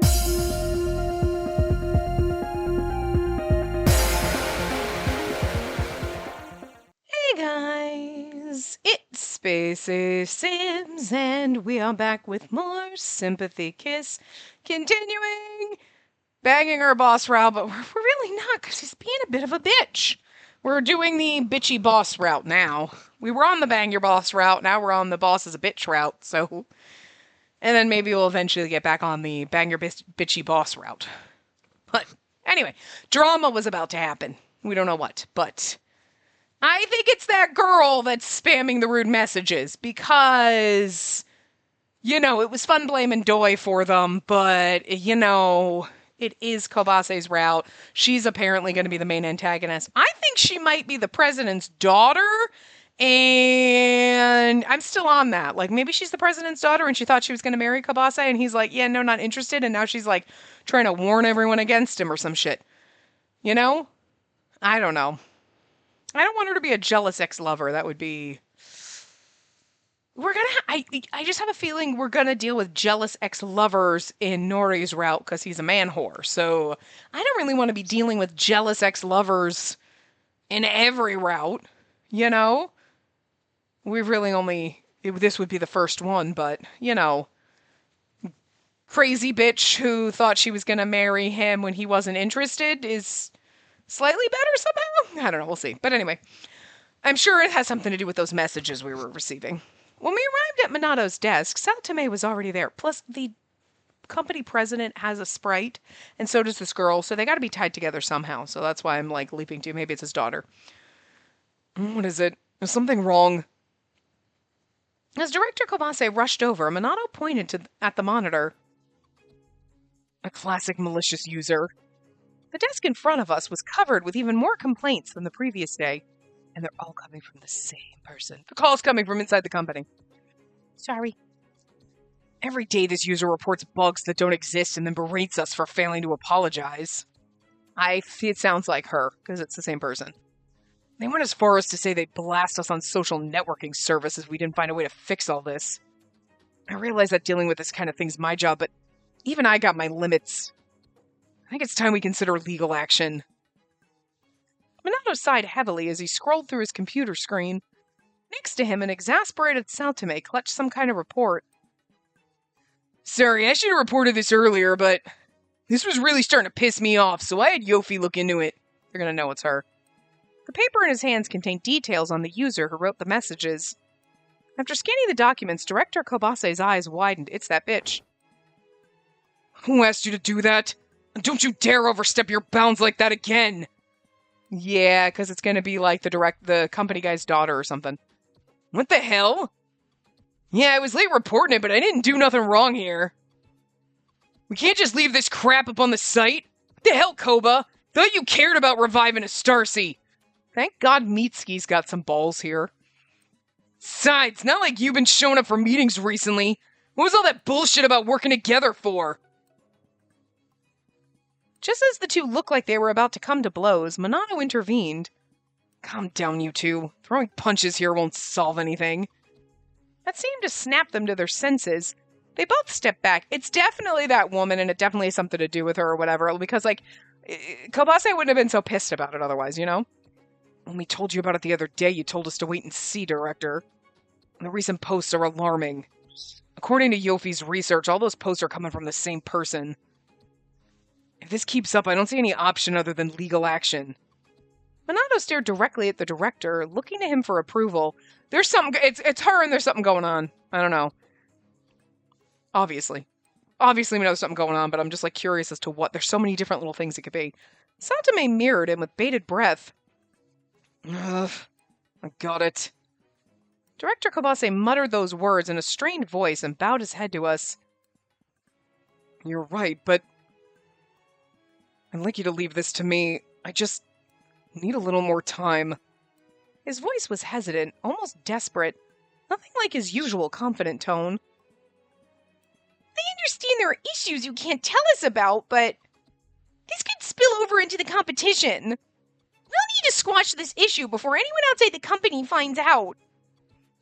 Hey guys, it's Spacey Sims, and we are back with more Sympathy Kiss, continuing banging our boss route, but we're really not, because he's being a bit of a bitch. We're doing the bitchy boss route now. We were on the bang your boss route, now we're on the boss as a bitch route, so... And then maybe we'll eventually get back on the bang your bitchy boss route. But, anyway, drama was about to happen. We don't know what, but... I think it's that girl that's spamming the rude messages because, it was fun blaming Doi for them, but, it is Kobase's route. She's apparently going to be the main antagonist. I think she might be the president's daughter, and I'm still on that. Like, maybe she's the president's daughter and she thought she was going to marry Kobase, and he's like, yeah, no, not interested, and now she's, like, trying to warn everyone against him or some shit. I don't know. I don't want her to be a jealous ex-lover. That would be... I just have a feeling we're gonna deal with jealous ex-lovers in Nori's route because he's a man whore. So I don't really want to be dealing with jealous ex-lovers in every route, We've really only... This would be the first one, but, crazy bitch who thought she was gonna marry him when he wasn't interested is... slightly better somehow? I don't know, we'll see. But anyway, I'm sure it has something to do with those messages we were receiving. When we arrived at Minato's desk, Saotome was already there. Plus, the company president has a sprite, and so does this girl, so they gotta be tied together somehow. So that's why I'm, leaping to maybe it's his daughter. What is it? Is something wrong? As Director Kobase rushed over, Minato pointed at the monitor. A classic malicious user. The desk in front of us was covered with even more complaints than the previous day, and they're all coming from the same person. The call's coming from inside the company. Sorry. Every day this user reports bugs that don't exist and then berates us for failing to apologize. It sounds like her, because it's the same person. They went as far as to say they'd blast us on social networking services if we didn't find a way to fix all this. I realize that dealing with this kind of thing's my job, but even I got my limits. I think it's time we consider legal action. Minato sighed heavily as he scrolled through his computer screen. Next to him, an exasperated Saotome clutched some kind of report. Sorry, I should have reported this earlier, but this was really starting to piss me off, so I had Yofi look into it. They're gonna know it's her. The paper in his hands contained details on the user who wrote the messages. After scanning the documents, Director Kobase's eyes widened. It's that bitch. Who asked you to do that? Don't you dare overstep your bounds like that again! Yeah, because it's going to be like the company guy's daughter or something. What the hell? Yeah, I was late reporting it, but I didn't do nothing wrong here. We can't just leave this crap up on the site. What the hell, Koba? Thought you cared about reviving a Starcy. Thank God Mitsuki's got some balls here. Besides, not like you've been showing up for meetings recently. What was all that bullshit about working together for? Just as the two looked like they were about to come to blows, Minato intervened. Calm down, you two. Throwing punches here won't solve anything. That seemed to snap them to their senses. They both stepped back. It's definitely that woman, and it definitely has something to do with her or whatever, because, Kobase wouldn't have been so pissed about it otherwise, When we told you about it the other day, you told us to wait and see, Director. The recent posts are alarming. According to Yofi's research, all those posts are coming from the same person. If this keeps up, I don't see any option other than legal action. Minato stared directly at the director, looking to him for approval. There's something... It's her and there's something going on. I don't know. Obviously we know there's something going on, but I'm just, curious as to what. There's so many different little things it could be. Saotome mirrored him with bated breath. Ugh. I got it. Director Kobase muttered those words in a strained voice and bowed his head to us. You're right, but... I'd like you to leave this to me. I just need a little more time. His voice was hesitant, almost desperate. Nothing like his usual confident tone. I understand there are issues you can't tell us about, but this could spill over into the competition. We'll need to squash this issue before anyone outside the company finds out.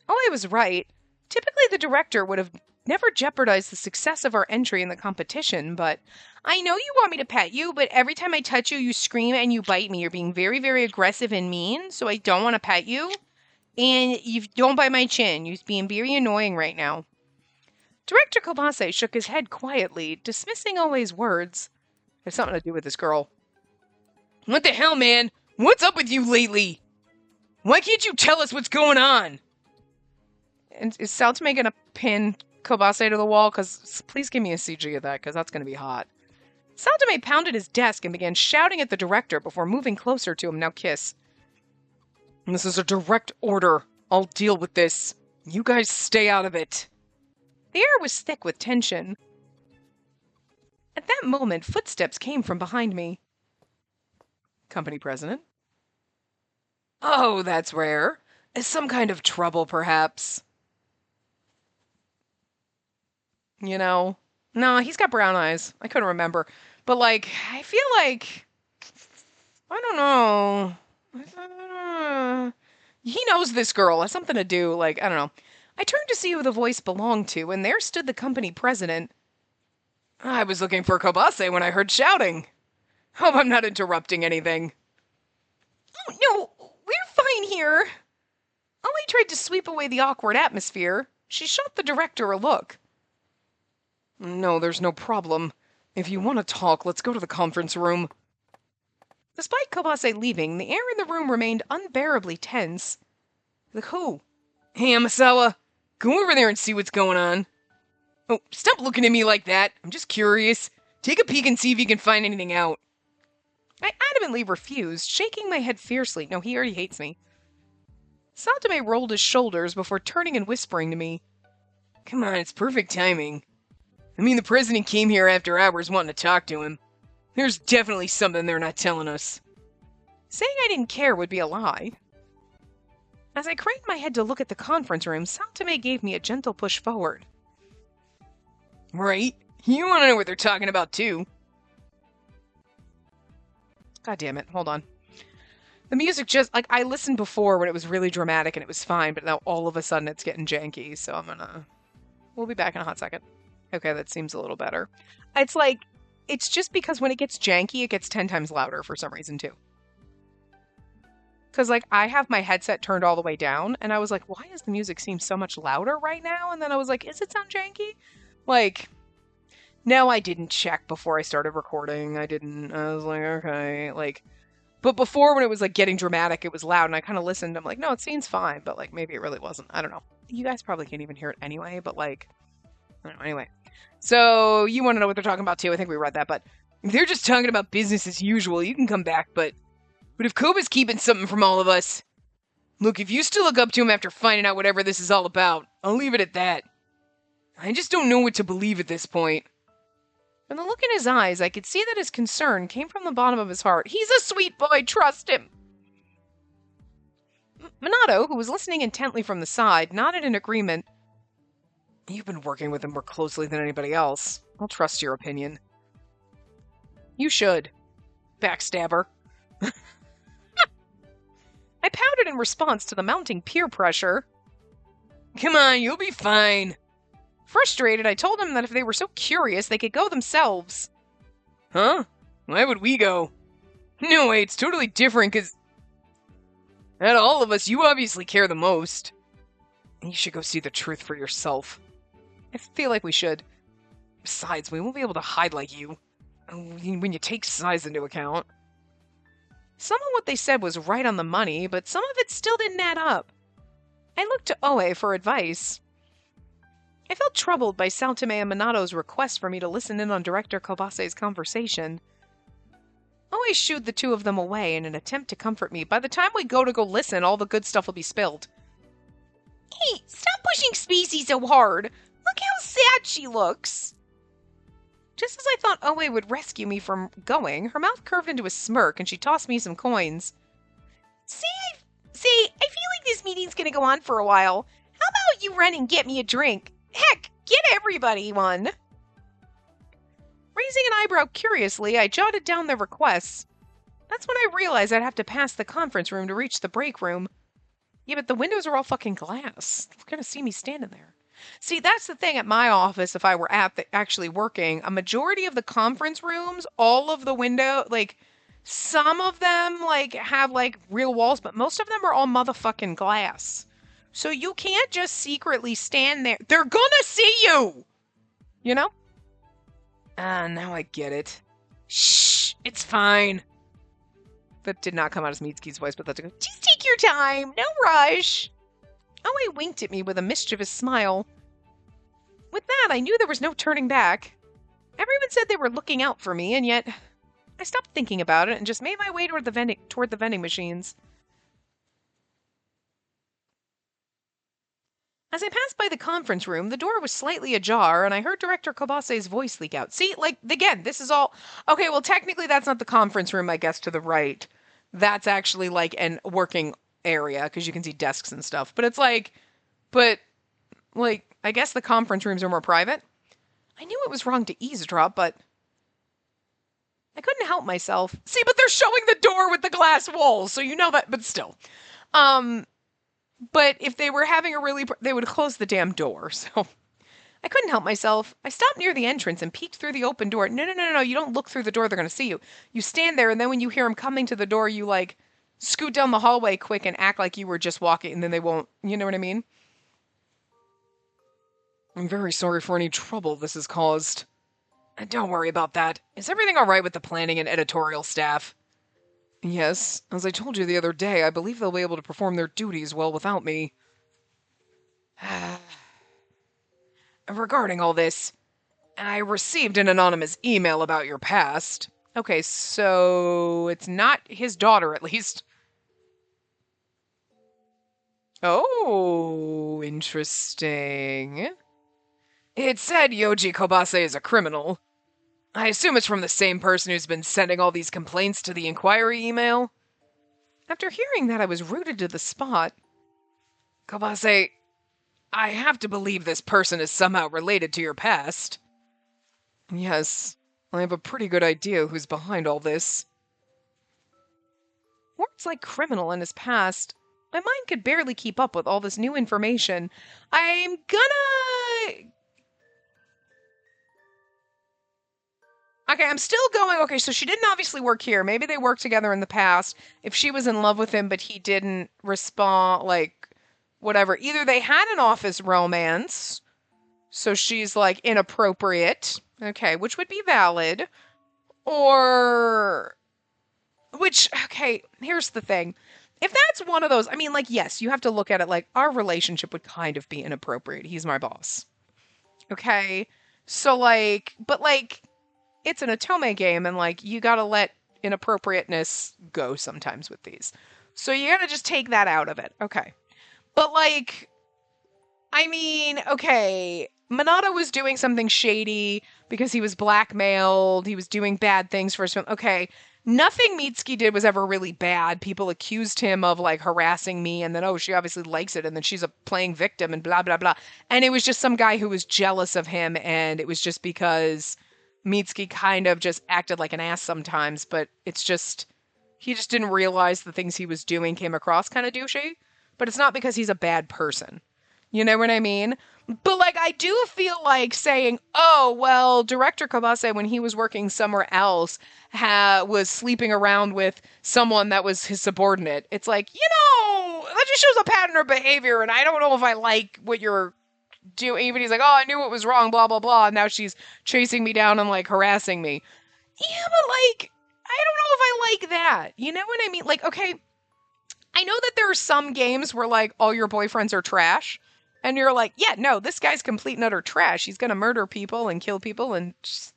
Oh, I was right. Typically the director would have never jeopardize the success of our entry in the competition, but I know you want me to pet you, but every time I touch you, you scream and you bite me. You're being very, very aggressive and mean, so I don't want to pet you. And you don't bite my chin. You're being very annoying right now. Director Kobase shook his head quietly, dismissing Oe's words. There's something to do with this girl. What the hell, man? What's up with you lately? Why can't you tell us what's going on? And is Saltame going to pin Kobase to the wall? Because please give me a CG of that, because that's going to be hot. Saltame pounded his desk and began shouting at the director before moving closer to him. Now kiss. This is a direct order. I'll deal with this. You guys stay out of it. The air was thick with tension. At that moment, footsteps came from behind me. Company president. Oh, that's rare. Is some kind of trouble, perhaps? You know? No, he's got brown eyes. I couldn't remember. But, like, I feel like... I don't know. He knows this girl. Has something to do, like, I don't know. I turned to see who the voice belonged to, and there stood the company president. I was looking for Kobase when I heard shouting. Hope I'm not interrupting anything. Oh, no, we're fine here. Ollie tried to sweep away the awkward atmosphere. She shot the director a look. No, there's no problem. If you want to talk, let's go to the conference room. Despite Kobase leaving, the air in the room remained unbearably tense. Like who? Hey, Amasawa, go over there and see what's going on. Oh, stop looking at me like that. I'm just curious. Take a peek and see if you can find anything out. I adamantly refused, shaking my head fiercely. No, he already hates me. Satame rolled his shoulders before turning and whispering to me. Come on, it's perfect timing. I mean, the president came here after hours wanting to talk to him. There's definitely something they're not telling us. Saying I didn't care would be a lie. As I craned my head to look at the conference room, Satame gave me a gentle push forward. Right? You want to know what they're talking about, too. God damn it. Hold on. The music just, like, I listened before when it was really dramatic and it was fine, but now all of a sudden it's getting janky, so I'm gonna... We'll be back in a hot second. Okay, that seems a little better. It's like, it's just because when it gets janky, it gets 10 times louder for some reason, too. Because, like, I have my headset turned all the way down, and I was like, why does the music seem so much louder right now? And then I was like, is it sound janky? Like... No, I didn't check before I started recording. I was like, okay, like, but before when it was like getting dramatic, it was loud and I kind of listened. I'm like, no, it seems fine, but like maybe it really wasn't. I don't know. You guys probably can't even hear it anyway, but like, I don't know. Anyway, so you want to know what they're talking about too. I think we read that, but if they're just talking about business as usual, you can come back, but if Koba's keeping something from all of us, look, if you still look up to him after finding out whatever this is all about, I'll leave it at that. I just don't know what to believe at this point. From the look in his eyes, I could see that his concern came from the bottom of his heart. He's a sweet boy, trust him! Minato, who was listening intently from the side, nodded in agreement. You've been working with him more closely than anybody else. I'll trust your opinion. You should. Backstabber. I pouted in response to the mounting peer pressure. Come on, you'll be fine. Frustrated, I told them that if they were so curious, they could go themselves. Huh? Why would we go? No way, it's totally different, because... Out of all of us, you obviously care the most. You should go see the truth for yourself. I feel like we should. Besides, we won't be able to hide like you. When you take size into account. Some of what they said was right on the money, but some of it still didn't add up. I looked to Oe for advice. I felt troubled by Saltame and Minato's request for me to listen in on Director Kobase's conversation. Oe shooed the two of them away in an attempt to comfort me. By the time we go listen, all the good stuff will be spilled. Hey, stop pushing Spacey so hard! Look how sad she looks! Just as I thought Oe would rescue me from going, her mouth curved into a smirk and she tossed me some coins. I feel like this meeting's gonna go on for a while. How about you run and get me a drink? Heck, get everybody one! Raising an eyebrow curiously, I jotted down their requests. That's when I realized I'd have to pass the conference room to reach the break room. Yeah, but the windows are all fucking glass. They're gonna see me standing there. See, that's the thing at my office. If I were actually working, a majority of the conference rooms, all of the window, like some of them like have like real walls, but most of them are all motherfucking glass. So you can't just secretly stand there. They're gonna see you, you know? Ah, now I get it. Shh, it's fine. That did not come out as Mitsuki's voice, but that's a go. Just take your time, no rush. Aoi winked at me with a mischievous smile. With that, I knew there was no turning back. Everyone said they were looking out for me, and yet I stopped thinking about it and just made my way toward the vending machines. As I passed by the conference room, the door was slightly ajar, and I heard Director Kobase's voice leak out. See, like, again, this is all... Okay, well, technically that's not the conference room, I guess, to the right. That's actually, like, an working area, because you can see desks and stuff. But it's like... But, like, I guess the conference rooms are more private. I knew it was wrong to eavesdrop, but... I couldn't help myself. See, but they're showing the door with the glass walls, so you know that, but still. But if they were having a really... They would close the damn door, so... I couldn't help myself. I stopped near the entrance and peeked through the open door. No, you don't look through the door, they're going to see you. You stand there, and then when you hear them coming to the door, you, like, scoot down the hallway quick and act like you were just walking, and then they won't... You know what I mean? I'm very sorry for any trouble this has caused. Don't worry about that. Is everything all right with the planning and editorial staff? Yes, as I told you the other day, I believe they'll be able to perform their duties well without me. Regarding all this, I received an anonymous email about your past. Okay, so it's not his daughter, at least. Oh, interesting. It said Yoji Kobase is a criminal. I assume it's from the same person who's been sending all these complaints to the inquiry email. After hearing that, I was rooted to the spot. Kobase, I have to believe this person is somehow related to your past. Yes, I have a pretty good idea who's behind all this. Words like criminal and his past. My mind could barely keep up with all this new information. I'm gonna... Okay, I'm still going... Okay, so she didn't obviously work here. Maybe they worked together in the past. If she was in love with him, but he didn't respond, like, whatever. Either they had an office romance, so she's, like, inappropriate. Okay, which would be valid. Or... Which, okay, here's the thing. If that's one of those... I mean, like, yes, you have to look at it like, our relationship would kind of be inappropriate. He's my boss. Okay? So, like... But, like... It's an Otome game, and, like, you gotta let inappropriateness go sometimes with these. So you gotta just take that out of it. Okay. But, like, I mean, okay, Minato was doing something shady because he was blackmailed, he was doing bad things for his film. Okay, nothing Mitsuki did was ever really bad. People accused him of, like, harassing me, and then, oh, she obviously likes it, and then she's a playing victim, and blah, blah, blah. And it was just some guy who was jealous of him, and it was just because... Mitsuki kind of just acted like an ass sometimes, but it's just, he just didn't realize the things he was doing came across kind of douchey. But it's not because he's a bad person. You know what I mean? But, like, I do feel like saying, oh, well, Director Kabase, when he was working somewhere else, was sleeping around with someone that was his subordinate. It's like, you know, that just shows a pattern of behavior, and I don't know if I like what you're doing. Even he's like, oh, I knew it was wrong, blah, blah, blah, and now she's chasing me down and, like, harassing me. Yeah, but, like, I don't know if I like that. You know what I mean? Like, okay, I know that there are some games where, like, all your boyfriends are trash, and you're like, yeah, no, this guy's complete and utter trash. He's gonna murder people and kill people, and just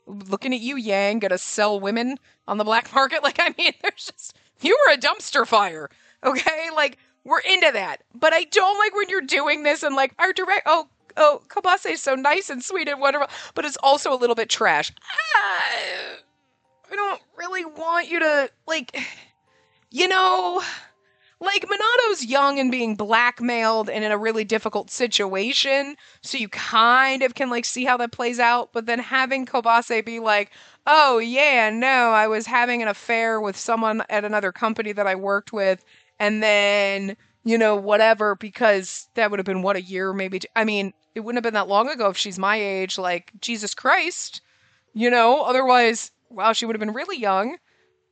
looking at you, Yang, gonna sell women on the black market. Like, I mean, there's just, you were a dumpster fire, okay? Like, we're into that. But I don't like when you're doing this and, like, our direct... Oh, Kobase is so nice and sweet and wonderful, but it's also a little bit trash. I don't really want you to, like... You know... Like, Minato's young and being blackmailed and in a really difficult situation, so you kind of can, like, see how that plays out, but then having Kobase be like, oh, yeah, no, I was having an affair with someone at another company that I worked with, and then whatever, because that would have been what, a year, maybe. I mean, it wouldn't have been that long ago if she's my age, like, Jesus Christ, otherwise, wow, she would have been really young.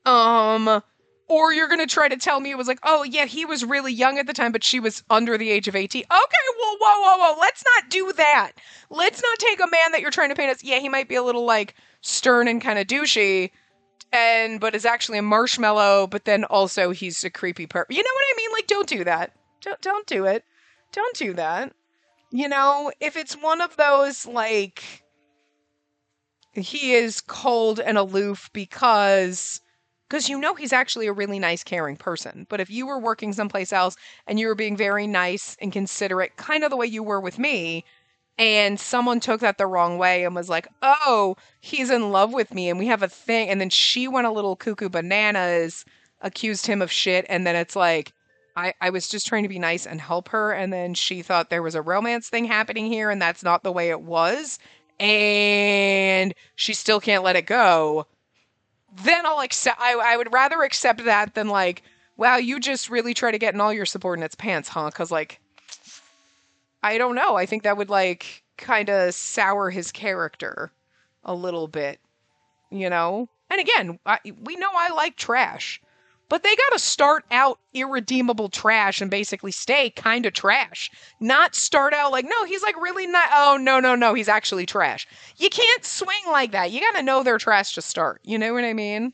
Um, or you're gonna try to tell me it was like, oh yeah, he was really young at the time, but she was under the age of 18. Okay, well, whoa. Let's not do that. Let's not take a man that you're trying to paint as, yeah, he might be a little like stern and kind of douchey, but is actually a marshmallow, but then also he's a creepy You know what I mean? Like, don't do that. Don't do it. Don't do that. If it's one of those like he is cold and aloof because he's actually a really nice, caring person. But if you were working someplace else and you were being very nice and considerate, kind of the way you were with me, and someone took that the wrong way and was like, oh, he's in love with me and we have a thing, and then she went a little cuckoo bananas, accused him of shit, and then it's like, I was just trying to be nice and help her, and then she thought there was a romance thing happening here, and that's not the way it was, and she still can't let it go. Then I'll accept. I would rather accept that than like, wow, you just really try to get in all your subordinates' pants, huh? Because like, I don't know. I think that would like kind of sour his character a little bit, And again, we know I like trash, but they got to start out irredeemable trash and basically stay kind of trash. Not start out like, no, he's like really not. Oh, no, he's actually trash. You can't swing like that. You got to know they're trash to start. You know what I mean?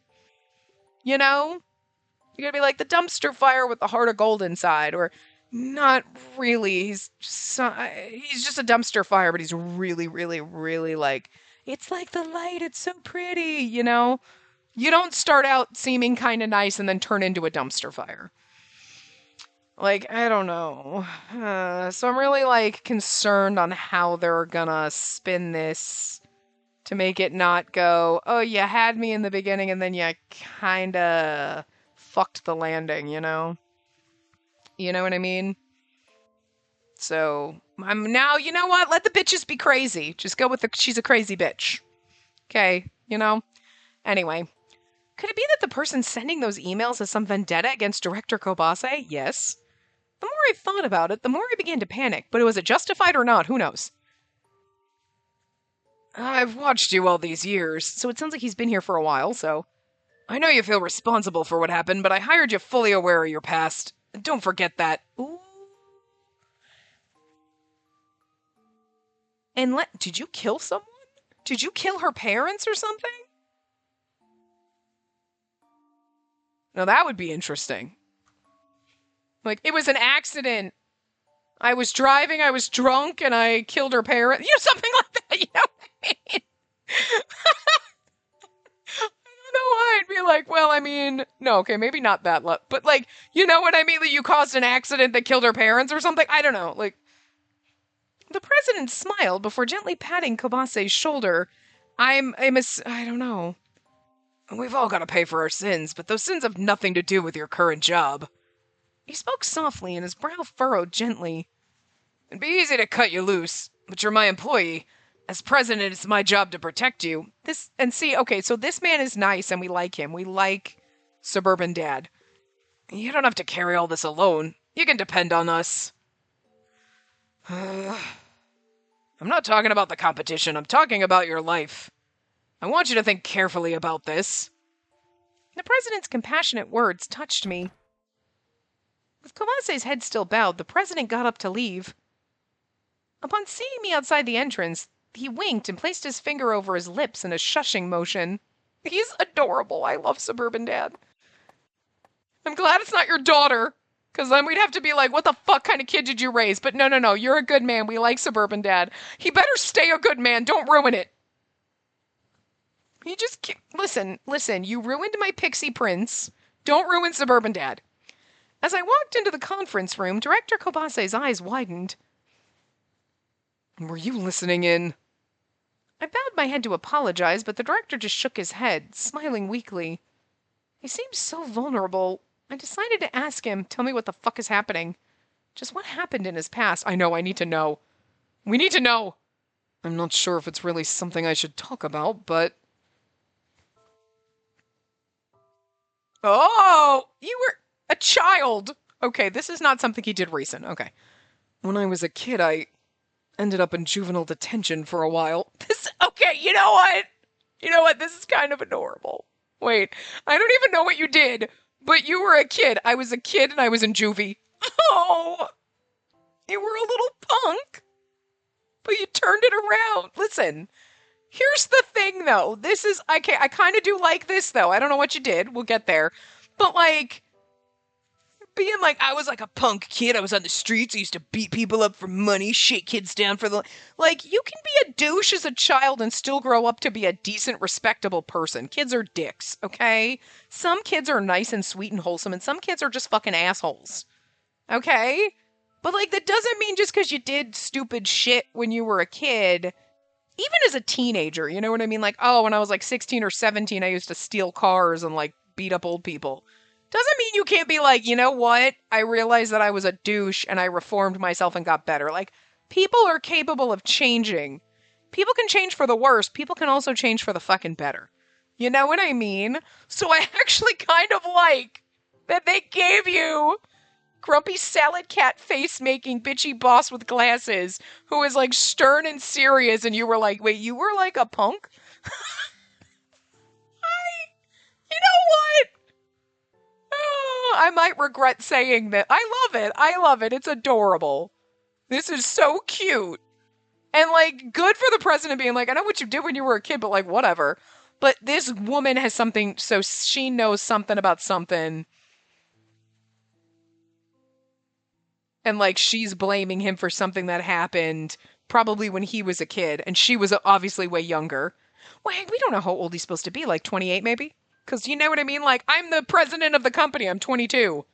You know? You got to be like the dumpster fire with the heart of gold inside, or not really. He's just a dumpster fire, but he's really, really, really like, it's like the light. It's so pretty, You don't start out seeming kind of nice and then turn into a dumpster fire. Like, I don't know. So I'm really, like, concerned on how they're gonna spin this to make it not go, oh, you had me in the beginning and then you kinda fucked the landing, You know what I mean? So, I'm now, you know what? Let the bitches be crazy. Just go with she's a crazy bitch. Okay, Anyway. Could it be that the person sending those emails has some vendetta against Director Kobase? Yes. The more I thought about it, the more I began to panic, but was it justified or not? Who knows? I've watched you all these years, so it sounds like he's been here for a while, so... I know you feel responsible for what happened, but I hired you fully aware of your past. Don't forget that. Ooh. And did you kill someone? Did you kill her parents or something? Now that would be interesting. Like, it was an accident. I was driving, I was drunk, and I killed her parents. Something like that, you know what I mean? I don't know why I'd be like, well, I mean, no, okay, maybe not that, but like, you know what I mean? Like, you caused an accident that killed her parents or something? I don't know, like... The president smiled before gently patting Kobase's shoulder. I don't know. We've all got to pay for our sins, but those sins have nothing to do with your current job. He spoke softly and his brow furrowed gently. It'd be easy to cut you loose, but you're my employee. As president, it's my job to protect you. Okay, so this man is nice and we like him. We like Suburban Dad. You don't have to carry all this alone. You can depend on us. I'm not talking about the competition. I'm talking about your life. I want you to think carefully about this. The president's compassionate words touched me. With Kawase's head still bowed, the president got up to leave. Upon seeing me outside the entrance, he winked and placed his finger over his lips in a shushing motion. He's adorable. I love Suburban Dad. I'm glad it's not your daughter, because then we'd have to be like, what the fuck kind of kid did you raise? But no, you're a good man. We like Suburban Dad. He better stay a good man. Don't ruin it. Listen, you ruined my pixie prince. Don't ruin Suburban Dad. As I walked into the conference room, Director Kobase's eyes widened. Were you listening in? I bowed my head to apologize, but the director just shook his head, smiling weakly. He seemed so vulnerable. I decided to ask him, tell me what the fuck is happening. Just what happened in his past. I need to know. We need to know. I'm not sure if it's really something I should talk about, but... Oh, you were a child. Okay, this is not something he did recent. Okay. When I was a kid, I ended up in juvenile detention for a while. Okay, you know what? You know what? This is kind of adorable. Wait, I don't even know what you did, but you were a kid. I was a kid and I was in juvie. Oh, you were a little punk, but you turned it around. Listen, here's the thing though. This is, I kind of do like this though. I don't know what you did. We'll get there. But like, being like, I was like a punk kid. I was on the streets. I used to beat people up for money, shake kids down for the. Like, you can be a douche as a child and still grow up to be a decent, respectable person. Kids are dicks, okay? Some kids are nice and sweet and wholesome, and some kids are just fucking assholes, okay? But, like, that doesn't mean just because you did stupid shit when you were a kid, even as a teenager, you know what I mean? Like, oh, when I was like 16 or 17, I used to steal cars and, like, beat up old people. Doesn't mean you can't be like, you know what? I realized that I was a douche and I reformed myself and got better. Like, people are capable of changing. People can change for the worse. People can also change for the fucking better. You know what I mean? So I actually kind of like that they gave you grumpy salad cat face making bitchy boss with glasses who is like stern and serious, and you were like, wait, you were like a punk? You know what? Oh, I might regret saying that. I love it. I love it. It's adorable. This is so cute. And, like, good for the president being like, I know what you did when you were a kid, but, like, whatever. But this woman has something, so she knows something about something. And, like, she's blaming him for something that happened probably when he was a kid. And she was obviously way younger. Well, we don't know how old he's supposed to be. Like, 28 maybe? Because you know what I mean? Like, I'm the president of the company. I'm 22.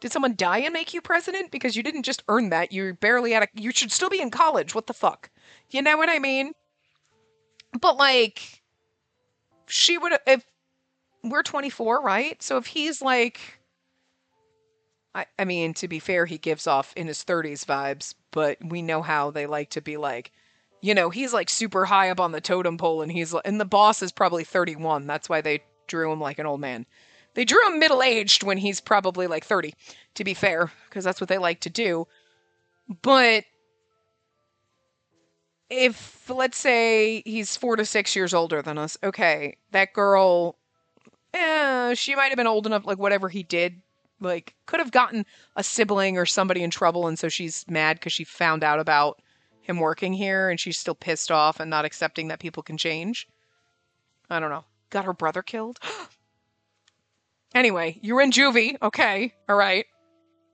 Did someone die and make you president? Because you didn't just earn that. You're barely you should still be in college. What the fuck? You know what I mean? But, like, she would, if we're 24, right? So if he's like, I mean, to be fair, he gives off in his 30s vibes, but we know how they like to be like, you know, he's like super high up on the totem pole and and the boss is probably 31. That's why they drew him like an old man. They drew him middle-aged when he's probably like 30, to be fair, because that's what they like to do. But if, let's say, he's 4 to 6 years older than us, okay, that girl, she might have been old enough, like, whatever he did, like, could have gotten a sibling or somebody in trouble, and so she's mad because she found out about him working here, and she's still pissed off and not accepting that people can change. I don't know. Got her brother killed? Anyway, you're in juvie. Okay. All right.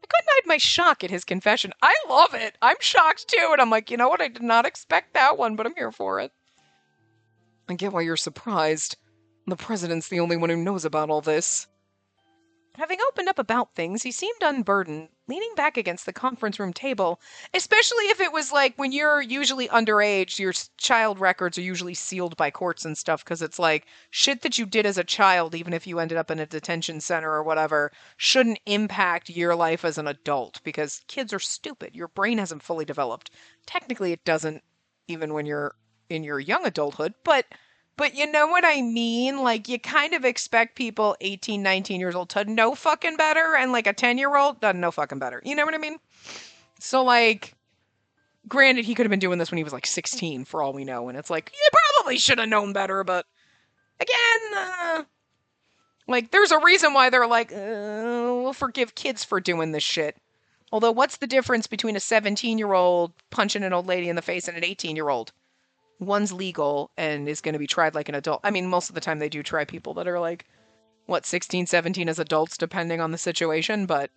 I couldn't hide my shock at his confession. I love it. I'm shocked too. And I'm like, you know what? I did not expect that one, but I'm here for it. I get why you're surprised. The president's the only one who knows about all this. Having opened up about things, he seemed unburdened, leaning back against the conference room table, especially if it was like when you're usually underage, your child records are usually sealed by courts and stuff because it's like shit that you did as a child, even if you ended up in a detention center or whatever, shouldn't impact your life as an adult because kids are stupid. Your brain hasn't fully developed. Technically, it doesn't even when you're in your young adulthood, but you know what I mean? Like, you kind of expect people 18, 19 years old to know fucking better, and, like, a 10-year-old doesn't know fucking better. You know what I mean? So, like, granted, he could have been doing this when he was, like, 16, for all we know, and it's like, you probably should have known better, but, again, like, there's a reason why they're like, we'll forgive kids for doing this shit. Although, what's the difference between a 17-year-old punching an old lady in the face and an 18-year-old? One's legal and is going to be tried like an adult. I mean, most of the time they do try people that are like, 16, 17 as adults, depending on the situation, but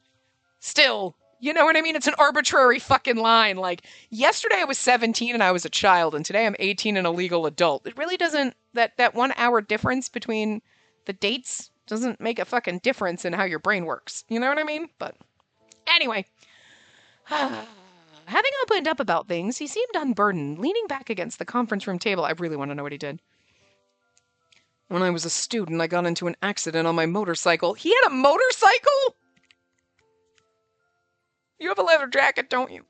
still, you know what I mean? It's an arbitrary fucking line. Like, yesterday I was 17 and I was a child, and today I'm 18 and a legal adult. It really doesn't, that 1 hour difference between the dates doesn't make a fucking difference in how your brain works. You know what I mean? But anyway. Having opened up about things, he seemed unburdened, leaning back against the conference room table. I really want to know what he did. When I was a student, I got into an accident on my motorcycle. He had a motorcycle? You have a leather jacket, don't you?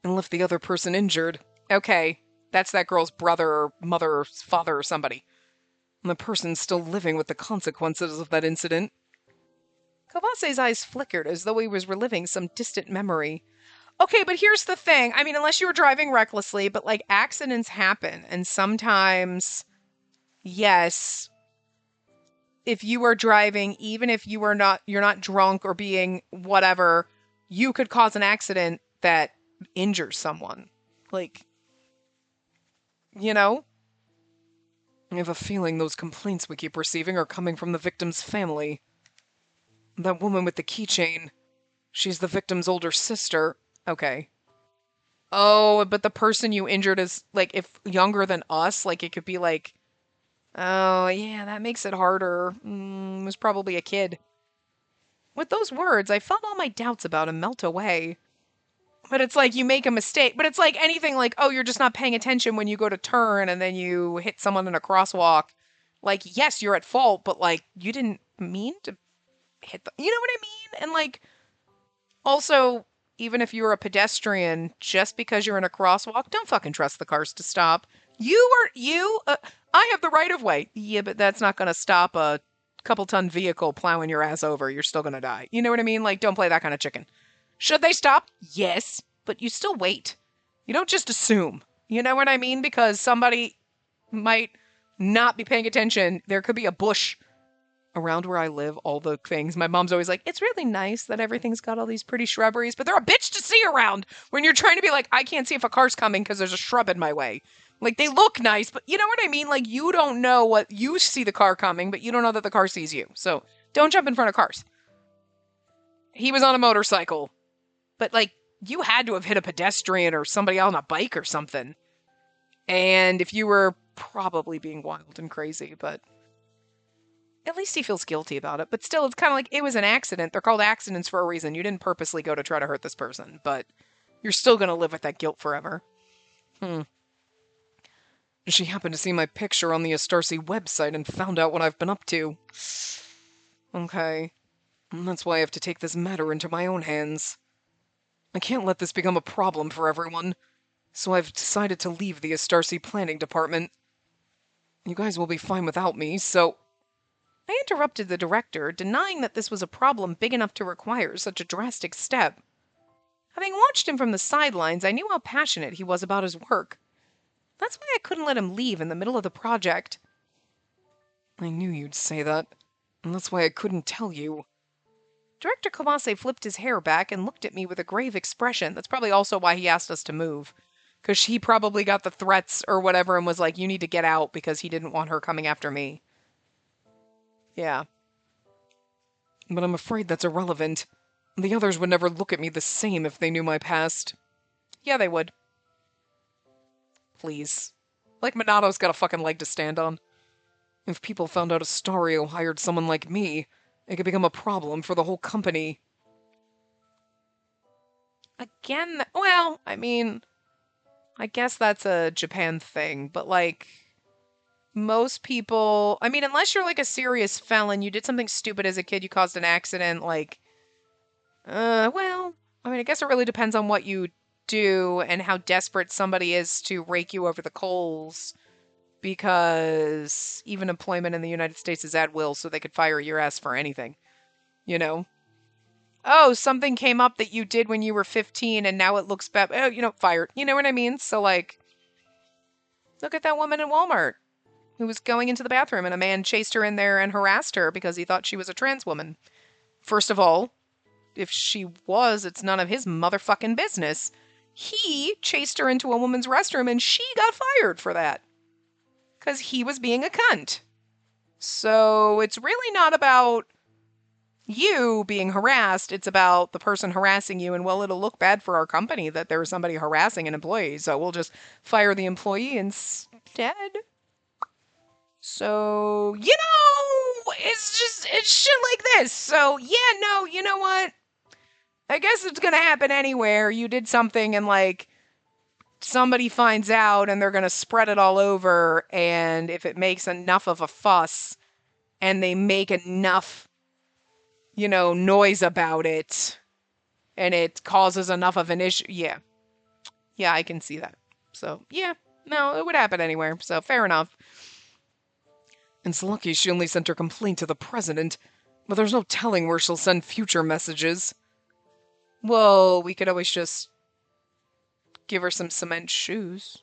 And left the other person injured. Okay, that's that girl's brother or mother or father or somebody. And the person's still living with the consequences of that incident. Kawase's eyes flickered as though he was reliving some distant memory. Okay, but here's the thing. I mean, unless you were driving recklessly, but like accidents happen. And sometimes, yes, if you are driving, even if you're not drunk or being whatever, you could cause an accident that injures someone. Like, you know? I have a feeling those complaints we keep receiving are coming from the victim's family. That woman with the keychain. She's the victim's older sister. Okay. Oh, but the person you injured is, like, if younger than us, like, it could be like, oh, yeah, that makes it harder. It was probably a kid. With those words, I felt all my doubts about him melt away. But it's like you make a mistake. But it's like anything like, oh, you're just not paying attention when you go to turn and then you hit someone in a crosswalk. Like, yes, you're at fault, but like, you didn't mean to hit them. You know what I mean? And like, also, even if you're a pedestrian, just because you're in a crosswalk, don't fucking trust the cars to stop. I have the right of way. Yeah, but that's not going to stop a couple ton vehicle plowing your ass over. You're still going to die. You know what I mean? Like, don't play that kind of chicken. Should they stop? Yes, but you still wait. You don't just assume. You know what I mean? Because somebody might not be paying attention. There could be a bush around where I live, all the things. My mom's always like, it's really nice that everything's got all these pretty shrubberies, but they're a bitch to see around when you're trying to be like, I can't see if a car's coming because there's a shrub in my way. Like, they look nice, but you know what I mean? Like, you don't know what, you see the car coming, but you don't know that the car sees you. So don't jump in front of cars. He was on a motorcycle, but like, you had to have hit a pedestrian or somebody on a bike or something. And if you were probably being wild and crazy, but at least he feels guilty about it. But still, it's kind of like, it was an accident. They're called accidents for a reason. You didn't purposely go to try to hurt this person, but you're still going to live with that guilt forever. She happened to see my picture on the Astarcy website and found out what I've been up to. Okay. That's why I have to take this matter into my own hands. I can't let this become a problem for everyone, so I've decided to leave the Astarcy planning department. You guys will be fine without me, so... I interrupted the director, denying that this was a problem big enough to require such a drastic step. Having watched him from the sidelines, I knew how passionate he was about his work. That's why I couldn't let him leave in the middle of the project. I knew you'd say that, and that's why I couldn't tell you. Director Kawase flipped his hair back and looked at me with a grave expression. That's probably also why he asked us to move. Because he probably got the threats or whatever and was like, you need to get out, because he didn't want her coming after me. Yeah. But I'm afraid that's irrelevant. The others would never look at me the same if they knew my past. Yeah, they would. Please. Like, Minato's got a fucking leg to stand on. If people found out Astario hired someone like me, it could become a problem for the whole company. Again, well, I mean, I guess that's a Japan thing, but like, most people, I mean, unless you're like a serious felon, you did something stupid as a kid, you caused an accident, like, well, I mean, I guess it really depends on what you do and how desperate somebody is to rake you over the coals, because even employment in the United States is at will, so they could fire your ass for anything, you know? Oh, something came up that you did when you were 15 and now it looks bad. Oh, you know, fired. You know what I mean? So, like, look at that woman in Walmart who was going into the bathroom and a man chased her in there and harassed her because he thought she was a trans woman. First of all, if she was, it's none of his motherfucking business. He chased her into a woman's restroom and she got fired for that. Because he was being a cunt. So it's really not about you being harassed. It's about the person harassing you. And, well, it'll look bad for our company that there was somebody harassing an employee. So we'll just fire the employee instead. So, you know, it's shit like this. So, yeah, no, you know what? I guess it's going to happen anywhere. You did something and, like, somebody finds out and they're going to spread it all over. And if it makes enough of a fuss and they make enough, you know, noise about it and it causes enough of an issue. Yeah. Yeah, I can see that. So, yeah, no, it would happen anywhere. So, fair enough. It's lucky she only sent her complaint to the president. But there's no telling where she'll send future messages. Well, we could always just give her some cement shoes.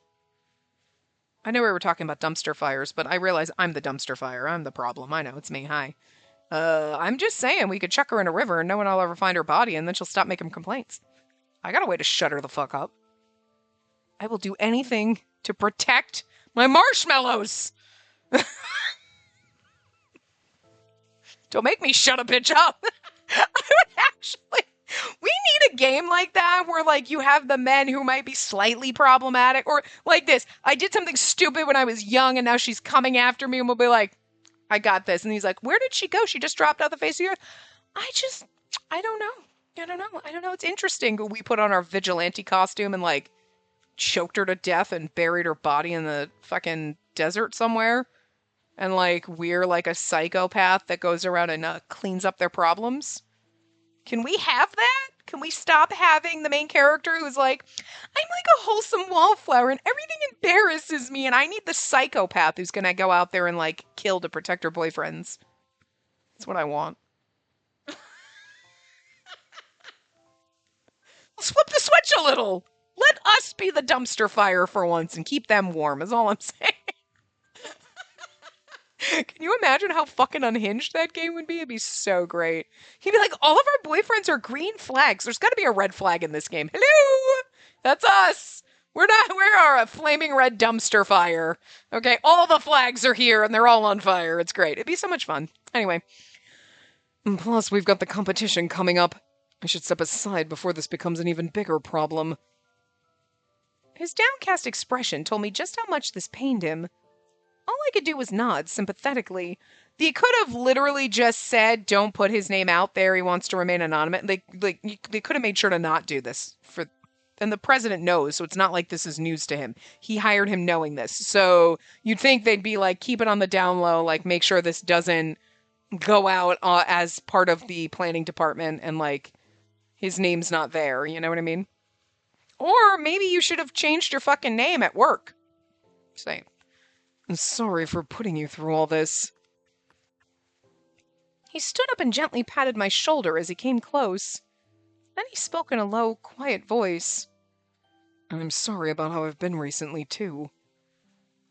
I know we were talking about dumpster fires, but I realize I'm the dumpster fire. I'm the problem. I know, it's me. Hi. I'm just saying we could chuck her in a river and no one will ever find her body and then she'll stop making complaints. I got a way to shut her the fuck up. I will do anything to protect my marshmallows. Don't make me shut a bitch up. I would actually... We need a game like that where, like, you have the men who might be slightly problematic. Or, like this, I did something stupid when I was young and now she's coming after me and we'll be like, I got this. And he's like, where did she go? She just dropped out the face of the earth. I don't know. It's interesting. We put on our vigilante costume and, like, choked her to death and buried her body in the fucking desert somewhere. And, like, we're like a psychopath that goes around and cleans up their problems. Can we have that? Can we stop having the main character who's like, I'm like a wholesome wallflower and everything embarrasses me and I need the psychopath who's gonna go out there and, like, kill to protect her boyfriends. That's what I want. Let's flip the switch a little. Let us be the dumpster fire for once and keep them warm, is all I'm saying. Can you imagine how fucking unhinged that game would be? It'd be so great. He'd be like, all of our boyfriends are green flags. There's got to be a red flag in this game. Hello! That's us! We are a flaming red dumpster fire. Okay, all the flags are here and they're all on fire. It's great. It'd be so much fun. Anyway. And plus, we've got the competition coming up. I should step aside before this becomes an even bigger problem. His downcast expression told me just how much this pained him. All I could do was nod sympathetically. He could have literally just said, don't put his name out there. He wants to remain anonymous. They could have made sure to not do this. And the president knows, so it's not like this is news to him. He hired him knowing this. So you'd think they'd be like, keep it on the down low, like make sure this doesn't go out as part of the planning department and, like, his name's not there. You know what I mean? Or maybe you should have changed your fucking name at work. Same. I'm sorry for putting you through all this. He stood up and gently patted my shoulder as he came close. Then he spoke in a low, quiet voice. I'm sorry about how I've been recently, too.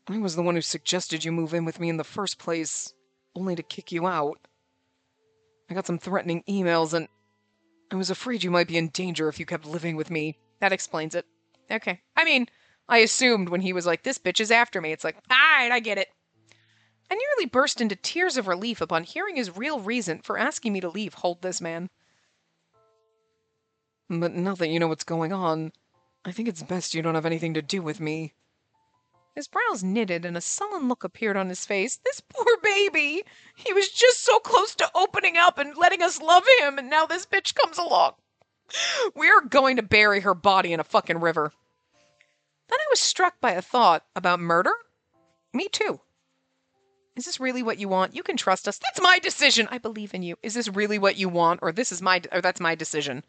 I was the one who suggested you move in with me in the first place, only to kick you out. I got some threatening emails, and I was afraid you might be in danger if you kept living with me. That explains it. Okay. I mean, I assumed when he was like, this bitch is after me. It's like, alright, I get it. I nearly burst into tears of relief upon hearing his real reason for asking me to leave Hold This Man. But now that you know what's going on, I think it's best you don't have anything to do with me. His brows knitted and a sullen look appeared on his face. This poor baby! He was just so close to opening up and letting us love him, and now this bitch comes along. We're going to bury her body in a fucking river. Then I was struck by a thought about murder. Me too. Is this really what you want? You can trust us. That's my decision. I believe in you. Is this really what you want, or that's my decision?